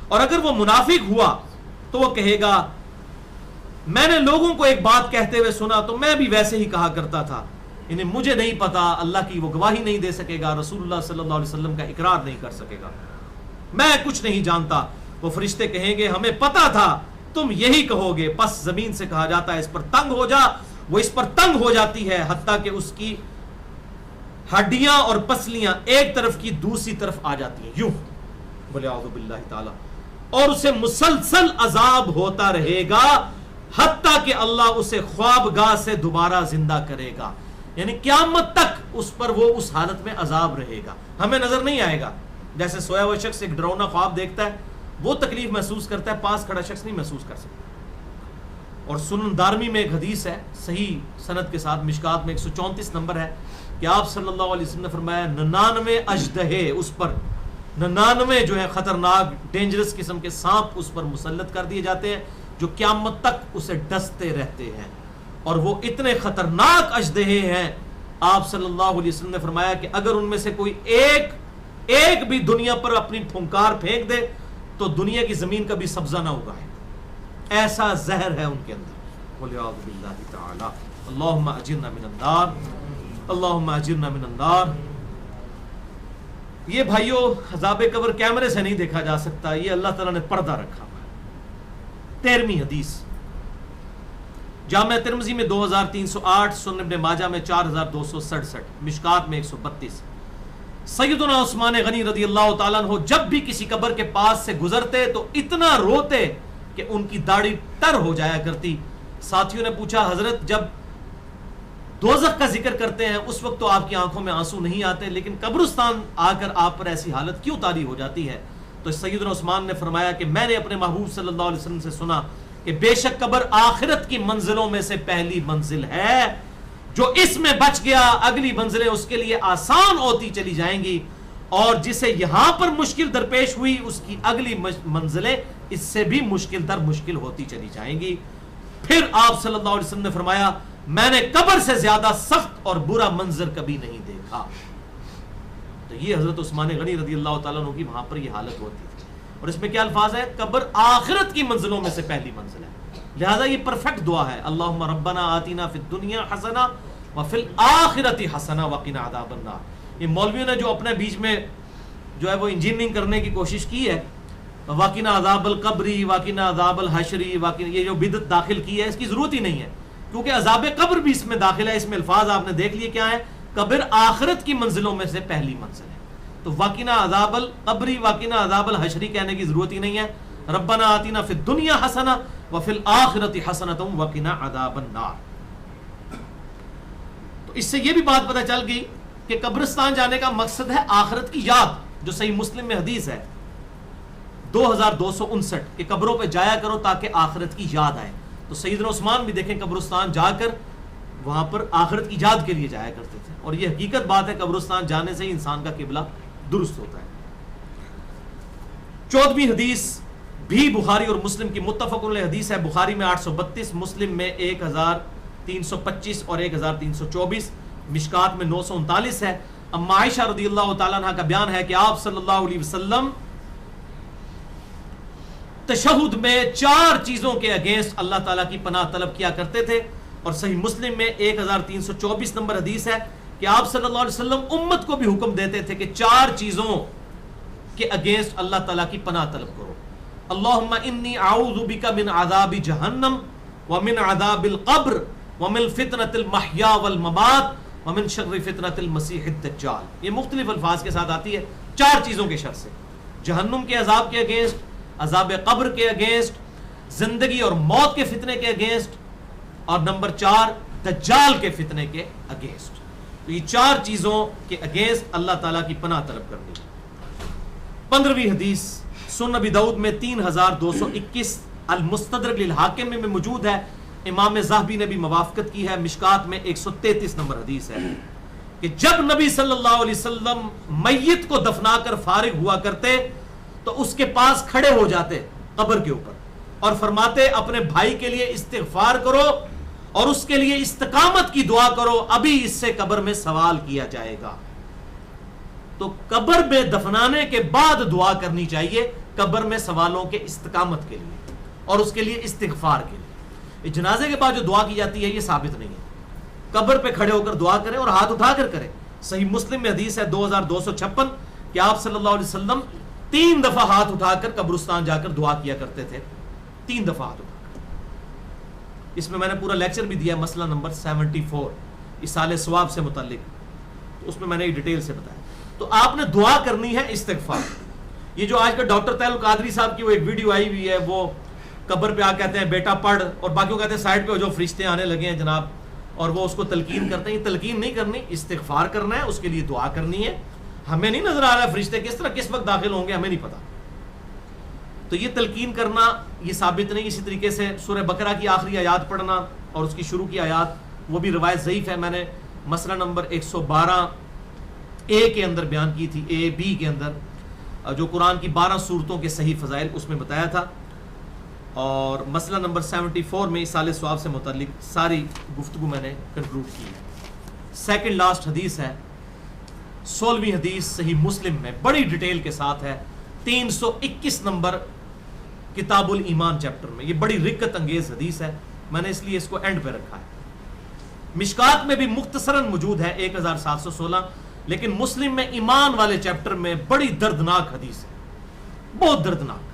اور اگر وہ منافق ہوا تو وہ کہے گا میں نے لوگوں کو ایک بات کہتے ہوئے سنا تو میں بھی ویسے ہی کہا کرتا تھا. یعنی مجھے نہیں پتا، اللہ کی وہ گواہی نہیں دے سکے گا، رسول اللہ صلی اللہ علیہ وسلم کا اقرار نہیں کر سکے گا، میں کچھ نہیں جانتا. وہ فرشتے کہیں گے ہمیں پتا تھا تم یہی کہو گے. پس زمین سے کہا جاتا ہے اس پر تنگ ہو جا. وہ اس پر تنگ ہو جاتی ہے حتیٰ کہ اس کی ہڈیاں اور پسلیاں ایک طرف کی دوسری طرف آ جاتی ہیں، یوں بولے اعوذ باللہ تعالی. اور اسے مسلسل عذاب ہوتا رہے گا حتیٰ کہ اللہ اسے خوابگاہ سے دوبارہ زندہ کرے گا. یعنی قیامت تک اس پر وہ اس حالت میں عذاب رہے گا. ہمیں نظر نہیں آئے گا. جیسے سویا ہوا شخص ایک ڈراؤنا خواب دیکھتا ہے وہ تکلیف محسوس کرتا ہے, پاس کھڑا شخص نہیں محسوس کر سکتا. اور سنن دارمی میں ایک حدیث ہے صحیح سند کے ساتھ, مشکات میں 134 نمبر ہے, کہ آپ صلی اللہ علیہ وسلم نے فرمایا 99 اژدہے اس پر, 99 جو ہے خطرناک ڈینجرس قسم کے سانپ اس پر مسلط کر دیے جاتے ہیں جو قیامت تک اسے ڈستے رہتے ہیں. اور وہ اتنے خطرناک اژدہے ہیں, آپ صلی اللہ علیہ وسلم نے فرمایا کہ اگر ان میں سے کوئی ایک بھی دنیا پر اپنی پھنکار پھینک دے تو دنیا کی زمین کا بھی سبزہ نہ ہوگا. ایسا زہر ہے ان کے اندر. وَلِعَوْذُ بِاللَّهِ تَعَالَى. اللہم اجرنا من النار, اللہم اجرنا من النار. یہ بھائیو عذاب قبر کیمرے سے نہیں دیکھا جا سکتا, یہ اللہ تعالیٰ نے پردہ رکھا ہوا ہے. 13ویں حدیث جامع ترمذی میں 2308, سنن ابن ماجہ میں 4267, مشکات میں 132. سیدنا عثمان غنی رضی اللہ تعالیٰ عنہ جب بھی کسی قبر کے پاس سے گزرتے تو اتنا روتے کہ ان کی داڑھی تر ہو جایا کرتی. ساتھیوں نے پوچھا حضرت جب دوزخ کا ذکر کرتے ہیں اس وقت تو آپ کی آنکھوں میں آنسو نہیں آتے, لیکن قبرستان آ کر آپ پر ایسی حالت کیوں طاری ہو جاتی ہے؟ تو سیدنا عثمان نے فرمایا کہ میں نے اپنے محبوب صلی اللہ علیہ وسلم سے سنا کہ بے شک قبر آخرت کی منزلوں میں سے پہلی منزل ہے, جو اس میں بچ گیا اگلی منزلیں اس کے لیے آسان ہوتی چلی جائیں گی, اور جسے یہاں پر مشکل درپیش ہوئی اس کی اگلی منزلیں اس سے بھی مشکل در مشکل ہوتی چلی جائیں گی. پھر آپ صلی اللہ علیہ وسلم نے فرمایا میں نے قبر سے زیادہ سخت اور برا منظر کبھی نہیں دیکھا. تو یہ حضرت عثمان غنی رضی اللہ تعالیٰ عنہ کی وہاں پر یہ حالت ہوتی تھی. اور اس میں کیا الفاظ ہے؟ قبر آخرت کی منزلوں میں سے پہلی منزل ہے. لہذا یہ پرفیکٹ دعا ہے, اللہم ربنا آتینا فی الدنیا حسنہ وفی الآخرۃ حسنہ وقنا عذاب النار. یہ مولویوں نے جو اپنے بیچ میں جو ہے وہ انجینئرنگ کرنے کی کوشش کی ہے, واقعنا عذاب القبری, واقعنا عذاب الحشری, واقعنا یہ جو بدعت داخل کی ہے اس کی ضرورت ہی نہیں ہے, کیونکہ عذاب قبر بھی اس میں داخل ہے. اس میں الفاظ آپ نے دیکھ لیے کیا ہے, قبر آخرت کی منزلوں میں سے پہلی منزل ہے. تو واقعنا عذاب القبری, واقعنا عذاب الحشری کہنے کی ضرورت ہی نہیں ہے. ربنا آتینا فی الدنیا حسنہ وفی الآخرۃ حسنۃ وقنا عذاب النار. تو اس سے یہ بھی بات پتہ چل گئی کہ قبرستان جانے کا مقصد ہے آخرت کی یاد, جو صحیح مسلم میں حدیث ہے 2259 کہ قبروں پہ جایا کرو تاکہ آخرت کی یاد آئے. تو سیدنا عثمان بھی دیکھیں قبرستان جا کر وہاں پر آخرت کی یاد کے لیے جایا کرتے تھے, اور یہ حقیقت بات ہے قبرستان جانے سے ہی انسان کا قبلہ درست ہوتا ہے. 14ویں حدیث بھی بخاری اور مسلم کی متفق علیہ حدیث ہے. بخاری میں 832, مسلم میں 1325 اور 1324, مشکات میں 939 ہے. اما عائشہ رضی اللہ تعالیٰ عنہ کا بیان ہے کہ آپ صلی اللہ علیہ وسلم تشہد میں 4 چیزوں کے اگینسٹ اللہ تعالیٰ کی پناہ طلب کیا کرتے تھے. اور صحیح مسلم میں 1324 نمبر حدیث ہے کہ آپ صلی اللہ علیہ وسلم امت کو بھی حکم دیتے تھے کہ 4 چیزوں کے اگینسٹ اللہ تعالیٰ کی پناہ طلب کرو. اللہم انی اعوذ بک من عذاب جہنم ومن عذاب القبر ومن فتنة المحیا والممات ومن شر فتنة المسیح الدجال. یہ مختلف الفاظ کے ساتھ آتی ہے 4 چیزوں کے شر سے, جہنم کے عذاب کے اگینسٹ, عذاب قبر کے اگینسٹ, زندگی اور موت کے فتنے کے اگینسٹ, اور نمبر 4 دجال کے فتنے کے اگینسٹ. تو یہ 4 چیزوں کے اگینسٹ اللہ تعالیٰ کی پناہ طلب کرنی. 15ویں حدیث سنن ابی داؤد میں 3221, المستدرک للحاکم میں موجود ہے. امام ذہبی نے بھی موافقت کی ہے. مشکات میں 133 نمبر حدیث ہے کہ جب نبی صلی اللہ علیہ وسلم میت کو دفنا کر فارغ ہوا کرتے تو اس کے پاس کھڑے ہو جاتے قبر کے اوپر اور فرماتے اپنے بھائی کے لیے استغفار کرو اور اس کے لیے استقامت کی دعا کرو, ابھی اس سے قبر میں سوال کیا جائے گا. تو قبر میں دفنانے کے بعد دعا کرنی چاہیے قبر میں سوالوں کے استقامت کے لیے اور اس کے لیے استغفار کے لیے. جنازے کے بعد جو دعا کی جاتی ہے یہ ثابت نہیں ہے. قبر پہ کھڑے ہو کر دعا کریں اور ہاتھ اٹھا کر کریں. صحیح مسلم میں حدیث ہے 2256 کہ آپ صلی اللہ علیہ وسلم 3 دفعہ ہاتھ اٹھا کر قبرستان جا کر دعا کیا کرتے تھے. 3 دفعہ ہاتھ اٹھا کر. اس میں میں نے پورا لیکچر بھی دیا, مسئلہ نمبر 74 اصال ثواب سے متعلق, اس میں نے یہ ڈیٹیل سے بتایا. تو آپ نے دعا کرنی ہے استغفار. یہ جو آج کا ڈاکٹر طاہر القادری صاحب کی وہ ایک ویڈیو آئی ہوئی ہے, وہ قبر پہ آ کہتے ہیں بیٹا پڑھ، اور باقیوں کہتے ہیں سائڈ پہ ہو جو فرشتے آنے لگے ہیں جناب، اور وہ اس کو تلقین کرتے ہیں. یہ تلقین نہیں کرنی، استغفار کرنا ہے، اس کے لیے دعا کرنی ہے. ہمیں نہیں نظر آ رہا ہے فرشتے کس طرح کس وقت داخل ہوں گے، ہمیں نہیں پتا. تو یہ تلقین کرنا یہ ثابت نہیں. اسی طریقے سے سورہ بقرہ کی آخری آیات پڑھنا اور اس کی شروع کی آیات، وہ بھی روایت ضعیف ہے. میں نے مسئلہ نمبر 112 اے کے اندر بیان کی تھی، اے بی کے اندر، جو قرآن کی 12 سورتوں کے صحیح فضائل اس میں بتایا تھا. اور مسئلہ نمبر 74 میں اصال ثواب سے متعلق ساری گفتگو میں نے کنکلوڈ کی ہے. سیکنڈ لاسٹ حدیث ہے 16ویں حدیث صحیح مسلم میں، بڑی ڈیٹیل کے ساتھ ہے، 321 نمبر کتاب الایمان چیپٹر میں. یہ بڑی رکت انگیز حدیث ہے، میں نے اس لیے اس کو اینڈ پہ رکھا ہے. مشکات میں بھی مختصراً موجود ہے 1716، لیکن مسلم میں ایمان والے چیپٹر میں بڑی دردناک حدیث ہے، بہت دردناک.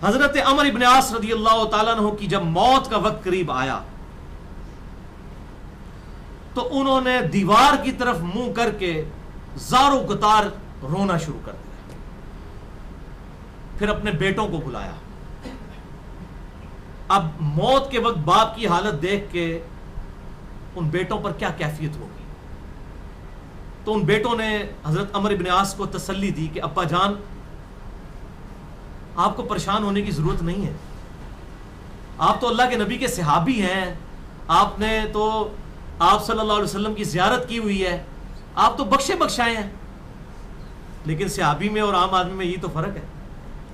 حضرت عمر ابن عاص رضی اللہ تعالیٰ عنہ کی جب موت کا وقت قریب آیا تو انہوں نے دیوار کی طرف منہ کر کے زارو قطار رونا شروع کر دیا. پھر اپنے بیٹوں کو بلایا. اب موت کے وقت باپ کی حالت دیکھ کے ان بیٹوں پر کیا کیفیت ہوگی. تو ان بیٹوں نے حضرت عمر ابن عاص کو تسلی دی کہ ابا جان آپ کو پریشان ہونے کی ضرورت نہیں ہے، آپ تو اللہ کے نبی کے صحابی ہیں، آپ نے تو آپ صلی اللہ علیہ وسلم کی زیارت کی ہوئی ہے، آپ تو بخشے بخشائے ہیں. لیکن صحابی میں اور عام آدمی میں یہی تو فرق ہے،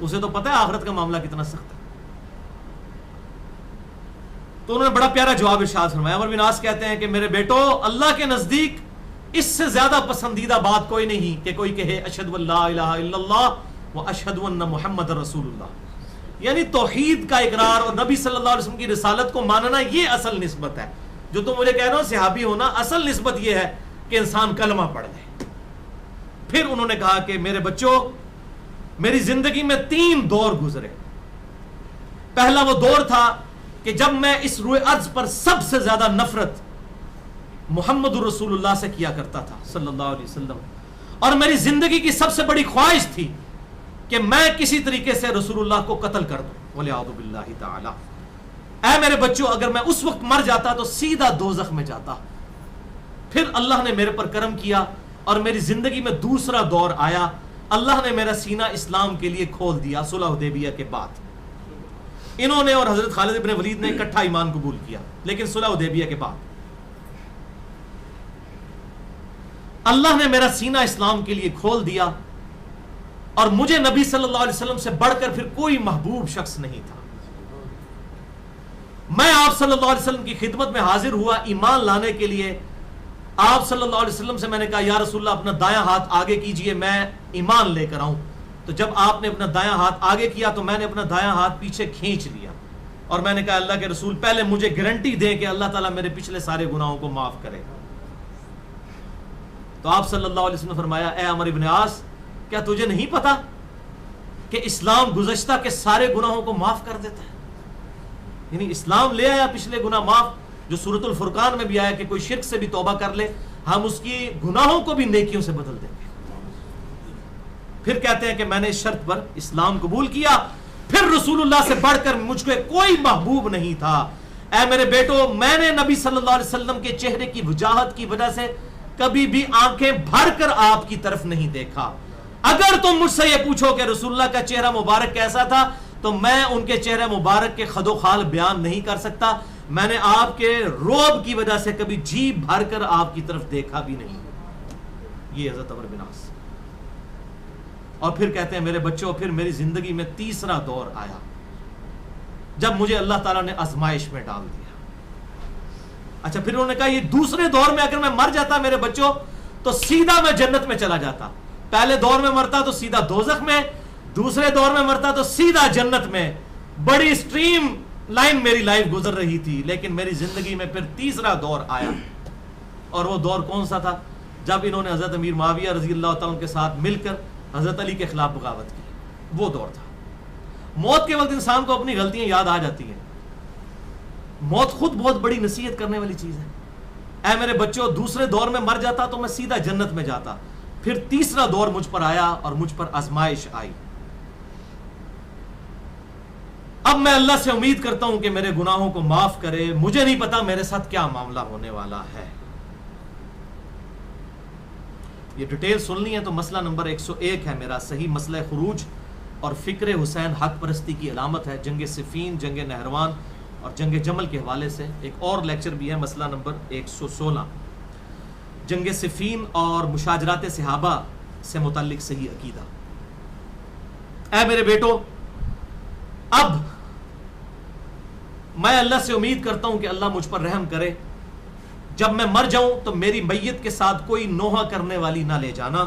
اسے تو پتہ ہے آخرت کا معاملہ کتنا سخت ہے. تو انہوں نے بڑا پیارا جواب ارشاد فرمایا. عمر بن عاص کہتے ہیں کہ میرے بیٹو، اللہ کے نزدیک اس سے زیادہ پسندیدہ بات کوئی نہیں کہ کوئی کہے اشہد ان لا الہ الا اللہ و اشہد ان محمد رسول اللہ. یعنی توحید کا اقرار اور نبی صلی اللہ علیہ وسلم کی رسالت کو ماننا، یہ اصل نسبت ہے. جو تم مجھے کہہ رہے ہو صحابی ہونا، اصل نسبت یہ ہے کہ انسان کلمہ پڑھ لے. پھر انہوں نے کہا کہ میرے بچوں، میری زندگی میں 3 دور گزرے. پہلا وہ دور تھا کہ جب میں اس روئے ارض پر سب سے زیادہ نفرت محمد رسول اللہ سے کیا کرتا تھا صلی اللہ علیہ وسلم، اور میری زندگی کی سب سے بڑی خواہش تھی کہ میں کسی طریقے سے رسول اللہ کو قتل کر دوں، وَلِعَوْذُ بِاللَّهِ تَعَالَى. اے میرے بچوں، اگر میں اس وقت مر جاتا تو سیدھا دوزخ میں جاتا. پھر اللہ نے میرے پر کرم کیا اور میری زندگی میں دوسرا دور آیا. اللہ نے میرا سینہ اسلام کے لیے کھول دیا صلح حدیبیہ کے بعد. انہوں نے اور حضرت خالد ابن ولید نے اکٹھا ایمان قبول کیا، لیکن صلح حدیبیہ کے بعد اللہ نے میرا سینہ اسلام کے لیے کھول دیا، اور مجھے نبی صلی اللہ علیہ وسلم سے بڑھ کر پھر کوئی محبوب شخص نہیں تھا. میں آپ صلی اللہ علیہ وسلم کی خدمت میں حاضر ہوا ایمان لانے کے لیے. آپ صلی اللہ علیہ وسلم سے میں نے کہا یا رسول اللہ اپنا دایاں ہاتھ آگے کیجئے، میں ایمان لے کر آؤں. تو جب آپ نے اپنا دایاں ہاتھ آگے کیا تو میں نے اپنا دایاں ہاتھ پیچھے کھینچ لیا، اور میں نے کہا اللہ کے رسول پہلے مجھے گارنٹی دیں کہ اللہ تعالیٰ میرے پچھلے سارے گناہوں کو معاف کرے. تو آپ صلی اللہ علیہ وسلم نے فرمایا اے عمر ابن عاص، کیا تجھے نہیں پتا کہ اسلام گزشتہ کے سارے گناہوں کو معاف کر دیتا ہے؟ یعنی اسلام لے آیا پچھلے گناہ معاف، جو سورۃ الفرقان میں بھی آیا کہ کوئی شرک سے بھی توبہ کر لے ہم اس کی گناہوں کو بھی نیکیوں سے بدل دیں گے. پھر کہتے ہیں کہ میں نے اس شرط پر اسلام قبول کیا، پھر رسول اللہ سے بڑھ کر مجھ کو کوئی محبوب نہیں تھا. اے میرے بیٹو، میں نے نبی صلی اللہ علیہ وسلم کے چہرے کی وجاہت کی وجہ سے کبھی بھی آنکھیں بھر کر آپ کی طرف نہیں دیکھا. اگر تم مجھ سے یہ پوچھو کہ رسول اللہ کا چہرہ مبارک کیسا تھا تو میں ان کے چہرہ مبارک کے خد و خال بیان نہیں کر سکتا. میں نے آپ کے روب کی وجہ سے کبھی جی بھر کر آپ کی طرف دیکھا بھی نہیں. یہ حضرت عمر بن عاص. اور پھر کہتے ہیں میرے بچوں، پھر میری زندگی میں تیسرا دور آیا جب مجھے اللہ تعالیٰ نے آزمائش میں ڈال دیا. اچھا، پھر انہوں نے کہا یہ دوسرے دور میں اگر میں مر جاتا میرے بچوں تو سیدھا میں جنت میں چلا جاتا. پہلے دور میں مرتا تو سیدھا دوزخ میں، دوسرے دور میں مرتا تو سیدھا جنت میں. بڑی اسٹریم لائن میری لائف گزر رہی تھی. لیکن میری زندگی میں پھر تیسرا دور آیا، اور وہ دور کون سا تھا؟ جب انہوں نے حضرت امیر معاویہ رضی اللہ تعالیٰ کے ساتھ مل کر حضرت علی کے خلاف بغاوت کی. وہ دور تھا. موت کے وقت انسان کو اپنی غلطیاں یاد آ جاتی ہیں. موت خود بہت بڑی نصیحت کرنے والی چیز ہے. اے میرے بچوں، دوسرے دور میں مر جاتا تو میں سیدھا جنت میں جاتا. پھر تیسرا دور مجھ پر آیا اور مجھ پر آزمائش آئی. اب میں اللہ سے امید کرتا ہوں کہ میرے گناہوں کو معاف کرے، مجھے نہیں پتا میرے ساتھ کیا معاملہ ہونے والا ہے۔ یہ ڈیٹیل سننی ہے تو مسئلہ نمبر 101 ہے میرا، صحیح مسئلہ خروج اور فکر حسین حق پرستی کی علامت ہے، جنگ صفین، جنگ نہروان اور جنگ جمل کے حوالے سے۔ ایک اور لیکچر بھی ہے، مسئلہ نمبر 116، جنگ صفین اور مشاجرات صحابہ سے متعلق صحیح عقیدہ۔ اے میرے بیٹو، اب میں اللہ سے امید کرتا ہوں کہ اللہ مجھ پر رحم کرے، جب میں مر جاؤں تو میری میت کے ساتھ کوئی نوحہ کرنے والی نہ لے جانا،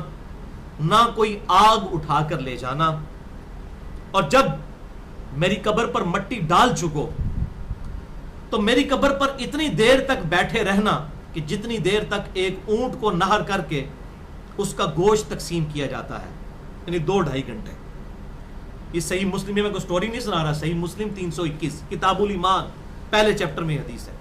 نہ کوئی آگ اٹھا کر لے جانا، اور جب میری قبر پر مٹی ڈال چکو تو میری قبر پر اتنی دیر تک بیٹھے رہنا کہ جتنی دیر تک ایک اونٹ کو نہر کر کے اس کا گوشت تقسیم کیا جاتا ہے، یعنی 2-2.5 گھنٹے۔ یہ صحیح مسلم میں کوئی سٹوری نہیں سنا رہا، صحیح مسلم 321 کتاب الایمان پہلے چیپٹر میں حدیث ہے۔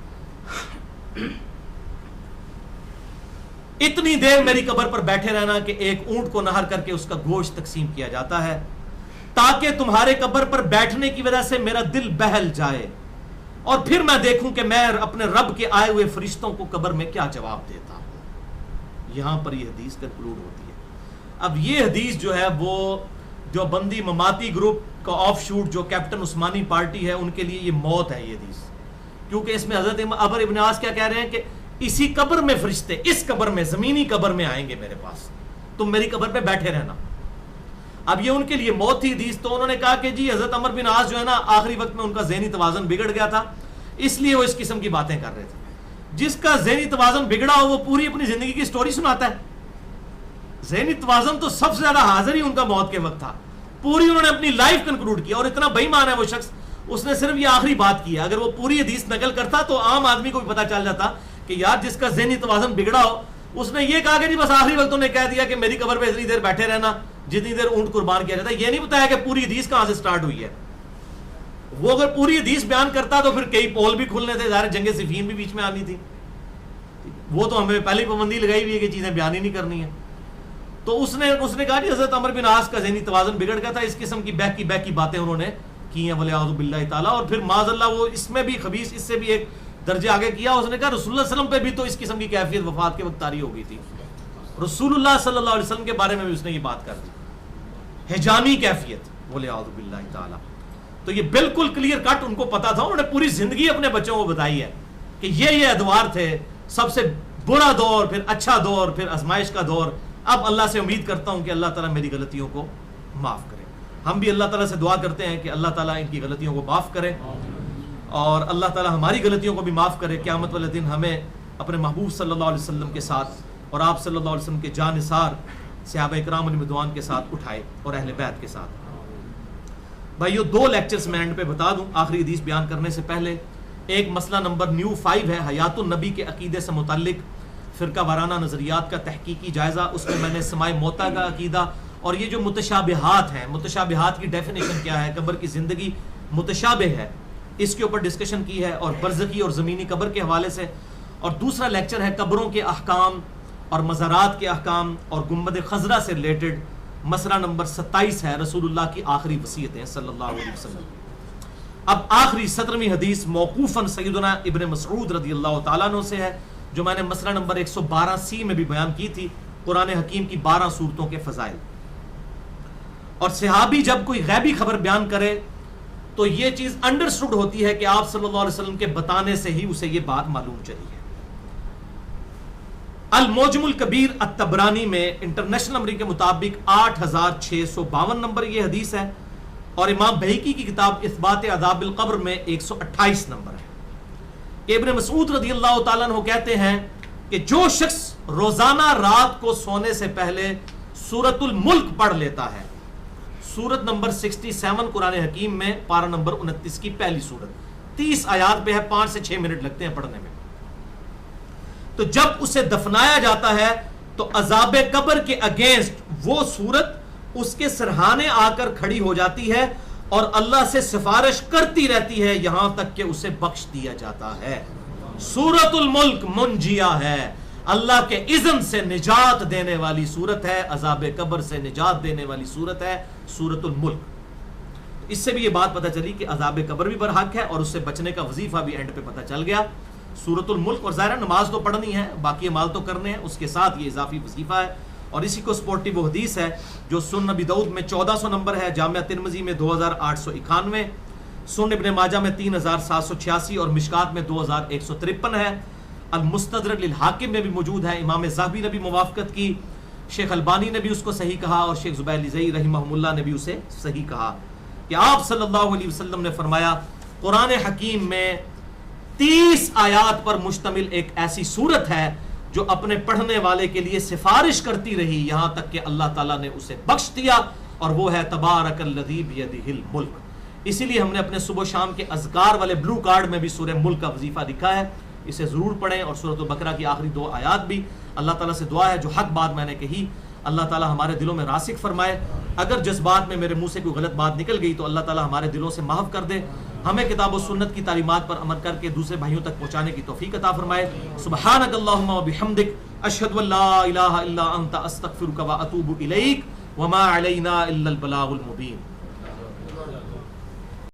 اتنی دیر میری قبر پر بیٹھے رہنا کہ ایک اونٹ کو نہر کر کے اس کا گوشت تقسیم کیا جاتا ہے، تاکہ تمہارے قبر پر بیٹھنے کی وجہ سے میرا دل بہل جائے، اور پھر میں دیکھوں کہ میں اپنے رب کے آئے ہوئے فرشتوں کو قبر میں کیا جواب دیتا ہوں۔ یہاں پر یہ حدیث کنکلوڈ ہوتی ہے۔ اب یہ حدیث جو ہے وہ جو بندی مماتی گروپ کا آف شوٹ جو کیپٹن عثمانی پارٹی ہے، ان کے لیے یہ موت ہے یہ حدیث، کیونکہ اس میں حضرت عمر ابن عاص کیا کہہ رہے ہیں کہ اسی قبر میں فرشتے اس قبر میں، زمینی قبر میں آئیں گے میرے پاس، تم میری قبر پہ بیٹھے رہنا۔ اب یہ ان کے لیے موت تھی حدیث، تو انہوں نے کہا کہ جی حضرت عمر بن عاص جو ہے نا، آخری وقت میں ان کا ذہنی توازن بگڑ گیا تھا، اس لیے وہ اس قسم کی باتیں کر رہے تھے۔ جس کا ذہنی توازن بگڑا ہو وہ پوری اپنی زندگی کی سٹوری سناتا ہے۔ ذہنی توازن تو سب سے زیادہ حاضر ہی ان کا موت کے وقت تھا، پوری انہوں نے اپنی لائف کنکلوڈ کیا، اور اتنا بے ایمان ہے وہ شخص، اس نے صرف یہ آخری بات کی ہے۔ اگر وہ پوری حدیث نقل کرتا تو عام آدمی کو بھی پتا چل جاتا کہ یار جس کا ذہنی توازن بگڑا ہو، اس نے یہ کہا کہ جی بس آخری وقت انہوں نے کہہ دیا کہ میری قبر پہ اتنی دیر بیٹھے رہنا جتنی دیر اونٹ قربان کیا جاتا ہے، یہ نہیں بتایا کہ پوری حدیث کہاں سے سٹارٹ ہوئی ہے۔ وہ اگر پوری حدیث بیان کرتا تو پھر کئی پول بھی کھلنے تھے، ظاہر جنگ صفین بھی بیچ میں آنی تھی، وہ تو ہمیں پہلی پابندی لگائی ہوئی ہے کہ چیزیں بیان ہی نہیں کرنی ہیں۔ تو اس نے کہا جی حضرت عمر بن عاص کا ذہنی توازن بگڑ گیا تھا، اس قسم کی بہکی باتیں انہوں نے کی ہیں ولیعوذ باللہ تعالیٰ، اور پھر معاذ اللہ وہ اس میں بھی خبیث، اس سے بھی ایک درجے آگے کیا۔ اس نے کہا رسول اللہ صلی اللہ علیہ وسلم پہ بھی تو اس قسم کی کیفیت وفات کے وقت طاری ہو گئی تھی، رسول اللہ صلی اللہ علیہ وسلم کے بارے میں بھی اس نے یہ بات کر دی، حجامی کیفیت ولیعوذ باللہ تعالیٰ۔ تو یہ بالکل کلیئر کٹ ان کو پتا تھا، انہوں نے پوری زندگی اپنے بچوں کو بتائی ہے کہ یہ ادوار تھے، سب سے برا دور، پھر اچھا دور، پھر آزمائش کا دور۔ اب اللہ سے امید کرتا ہوں کہ اللہ تعالیٰ میری غلطیوں کو معاف کرے۔ ہم بھی اللہ تعالیٰ سے دعا کرتے ہیں کہ اللہ تعالیٰ ان کی غلطیوں کو معاف کرے، اور اللہ تعالیٰ ہماری غلطیوں کو بھی معاف کرے۔ قیامت والے دن ہمیں اپنے محبوب صلی اللہ علیہ وسلم کے ساتھ اور آپ صلی اللہ علیہ وسلم کے جانثار صحابہ اکرام علیہم رضوان کے ساتھ اٹھائے، اور اہل بیت کے ساتھ۔ بھائیو 2 لیکچرز میں اینڈ پہ بتا دوں آخری حدیث بیان کرنے سے پہلے۔ ایک مسئلہ نمبر نیو 5 ہے، حیات النبی کے عقیدے سے متعلق فرقہ وارانہ نظریات کا تحقیقی جائزہ۔ اس میں نے سماع موتیٰ کا عقیدہ اور یہ جو متشابہات ہیں، متشابہات کی ڈیفینیشن کیا ہے، قبر کی زندگی متشابہ ہے، اس کے اوپر ڈسکشن کی ہے، اور برزخی اور زمینی قبر کے حوالے سے۔ اور دوسرا لیکچر ہے قبروں کے احکام اور مزارات کے احکام اور گنبد خضرا سے ریلیٹڈ، مسئلہ نمبر 27 ہے، رسول اللہ کی آخری وصیتیں صلی اللہ علیہ وسلم۔ اب آخری 17ویں حدیث موقوفاً سیدنا ابن مسعود رضی اللہ تعالیٰ عنہ سے ہے، جو میں نے مسئلہ نمبر 112C میں بھی بیان کی تھی، قرآن حکیم کی 12 سورتوں کے فضائل۔ اور صحابی جب کوئی غیبی خبر بیان کرے تو یہ چیز انڈرسٹوڈ ہوتی ہے کہ آپ صلی اللہ علیہ وسلم کے بتانے سے ہی اسے یہ بات معلوم چلی ہے۔ المعجم الکبیر الطبرانی میں انٹرنیشنل نمبر کے مطابق 8652 نمبر یہ حدیث ہے، اور امام بہیقی کی کتاب اثبات عذاب القبر میں 128 نمبر ہے۔ ابن مسعود رضی اللہ تعالیٰ عنہ کہتے ہیں کہ جو شخص روزانہ رات کو سونے سے پہلے سورۃ الملک پڑھ لیتا ہے، سورت نمبر 67 قرآن حکیم میں، پارہ نمبر 29 کی پہلی سورت، 30 آیات پہ ہے، 5 سے 6 منٹ لگتے ہیں پڑھنے میں، تو جب اسے دفنایا جاتا ہے تو عذاب قبر کے اگینسٹ وہ سورت اس کے سرہانے آ کر کھڑی ہو جاتی ہے اور اللہ سے سفارش کرتی رہتی ہے یہاں تک کہ اسے بخش دیا جاتا ہے۔ سورۃ الملک منجیہ ہے، اللہ کے اذن سے نجات دینے والی سورت ہے، عذاب قبر سے نجات دینے والی سورت ہے سورۃ الملک۔ اس سے بھی یہ بات پتہ چلی کہ عذاب قبر بھی برحق ہے اور اس سے بچنے کا وظیفہ بھی اینڈ پہ پتہ چل گیا. سورۃ الملک، اور ظاہر نماز تو پڑھنی ہے، باقی اعمال تو کرنے ہیں، اس کے ساتھ یہ اضافی وظیفہ ہے. اور اسی کو سپورٹی وہ حدیث ہے جو سنن نبی داؤد میں 1400 نمبر ہے، جامعہ ترمذی میں 2891، سنن ابن ماجہ میں 3786 اور مشکات میں 2153 ہے. المستدرک للحاکم میں بھی موجود ہے، امام ذہبی نے بھی موافقت کی، شیخ البانی نے بھی اس کو صحیح کہا اور شیخ زبیر لزئی رحمہ اللہ نے بھی اسے صحیح کہا کہ آپ صلی اللہ علیہ وسلم نے فرمایا قرآن حکیم میں 30 آیات پر مشتمل ایک ایسی صورت ہے جو اپنے پڑھنے والے کے لیے سفارش کرتی رہی یہاں تک کہ اللہ تعالیٰ نے اسے بخش دیا، اور وہ ہے تبارک الذی بیدہ الملک. اسی لیے ہم نے اپنے صبح و شام کے اذکار والے بلو کارڈ میں بھی سورہ ملک کا وظیفہ لکھا ہے، اسے ضرور پڑھیں. اور سورۃ البقرہ کی آخری 2 آیات بھی. اللہ تعالیٰ سے دعا ہے جو حق بات میں نے کہی اللہ تعالیٰ ہمارے دلوں میں راسخ فرمائے، اگر جذبات میں میرے منہ سے کوئی غلط بات نکل گئی تو اللہ تعالیٰ ہمارے دلوں سے محو کر دے، ہمیں کتاب و سنت کی تعلیمات پر عمل کر کے دوسرے بھائیوں تک پہنچانے کی توفیق عطا فرمائے. سبحانک اللہم و بحمدک، اشہد ان لا الہ الا انت، استغفرک و اتوب الیک، وما علینا الا البلاغ المبین.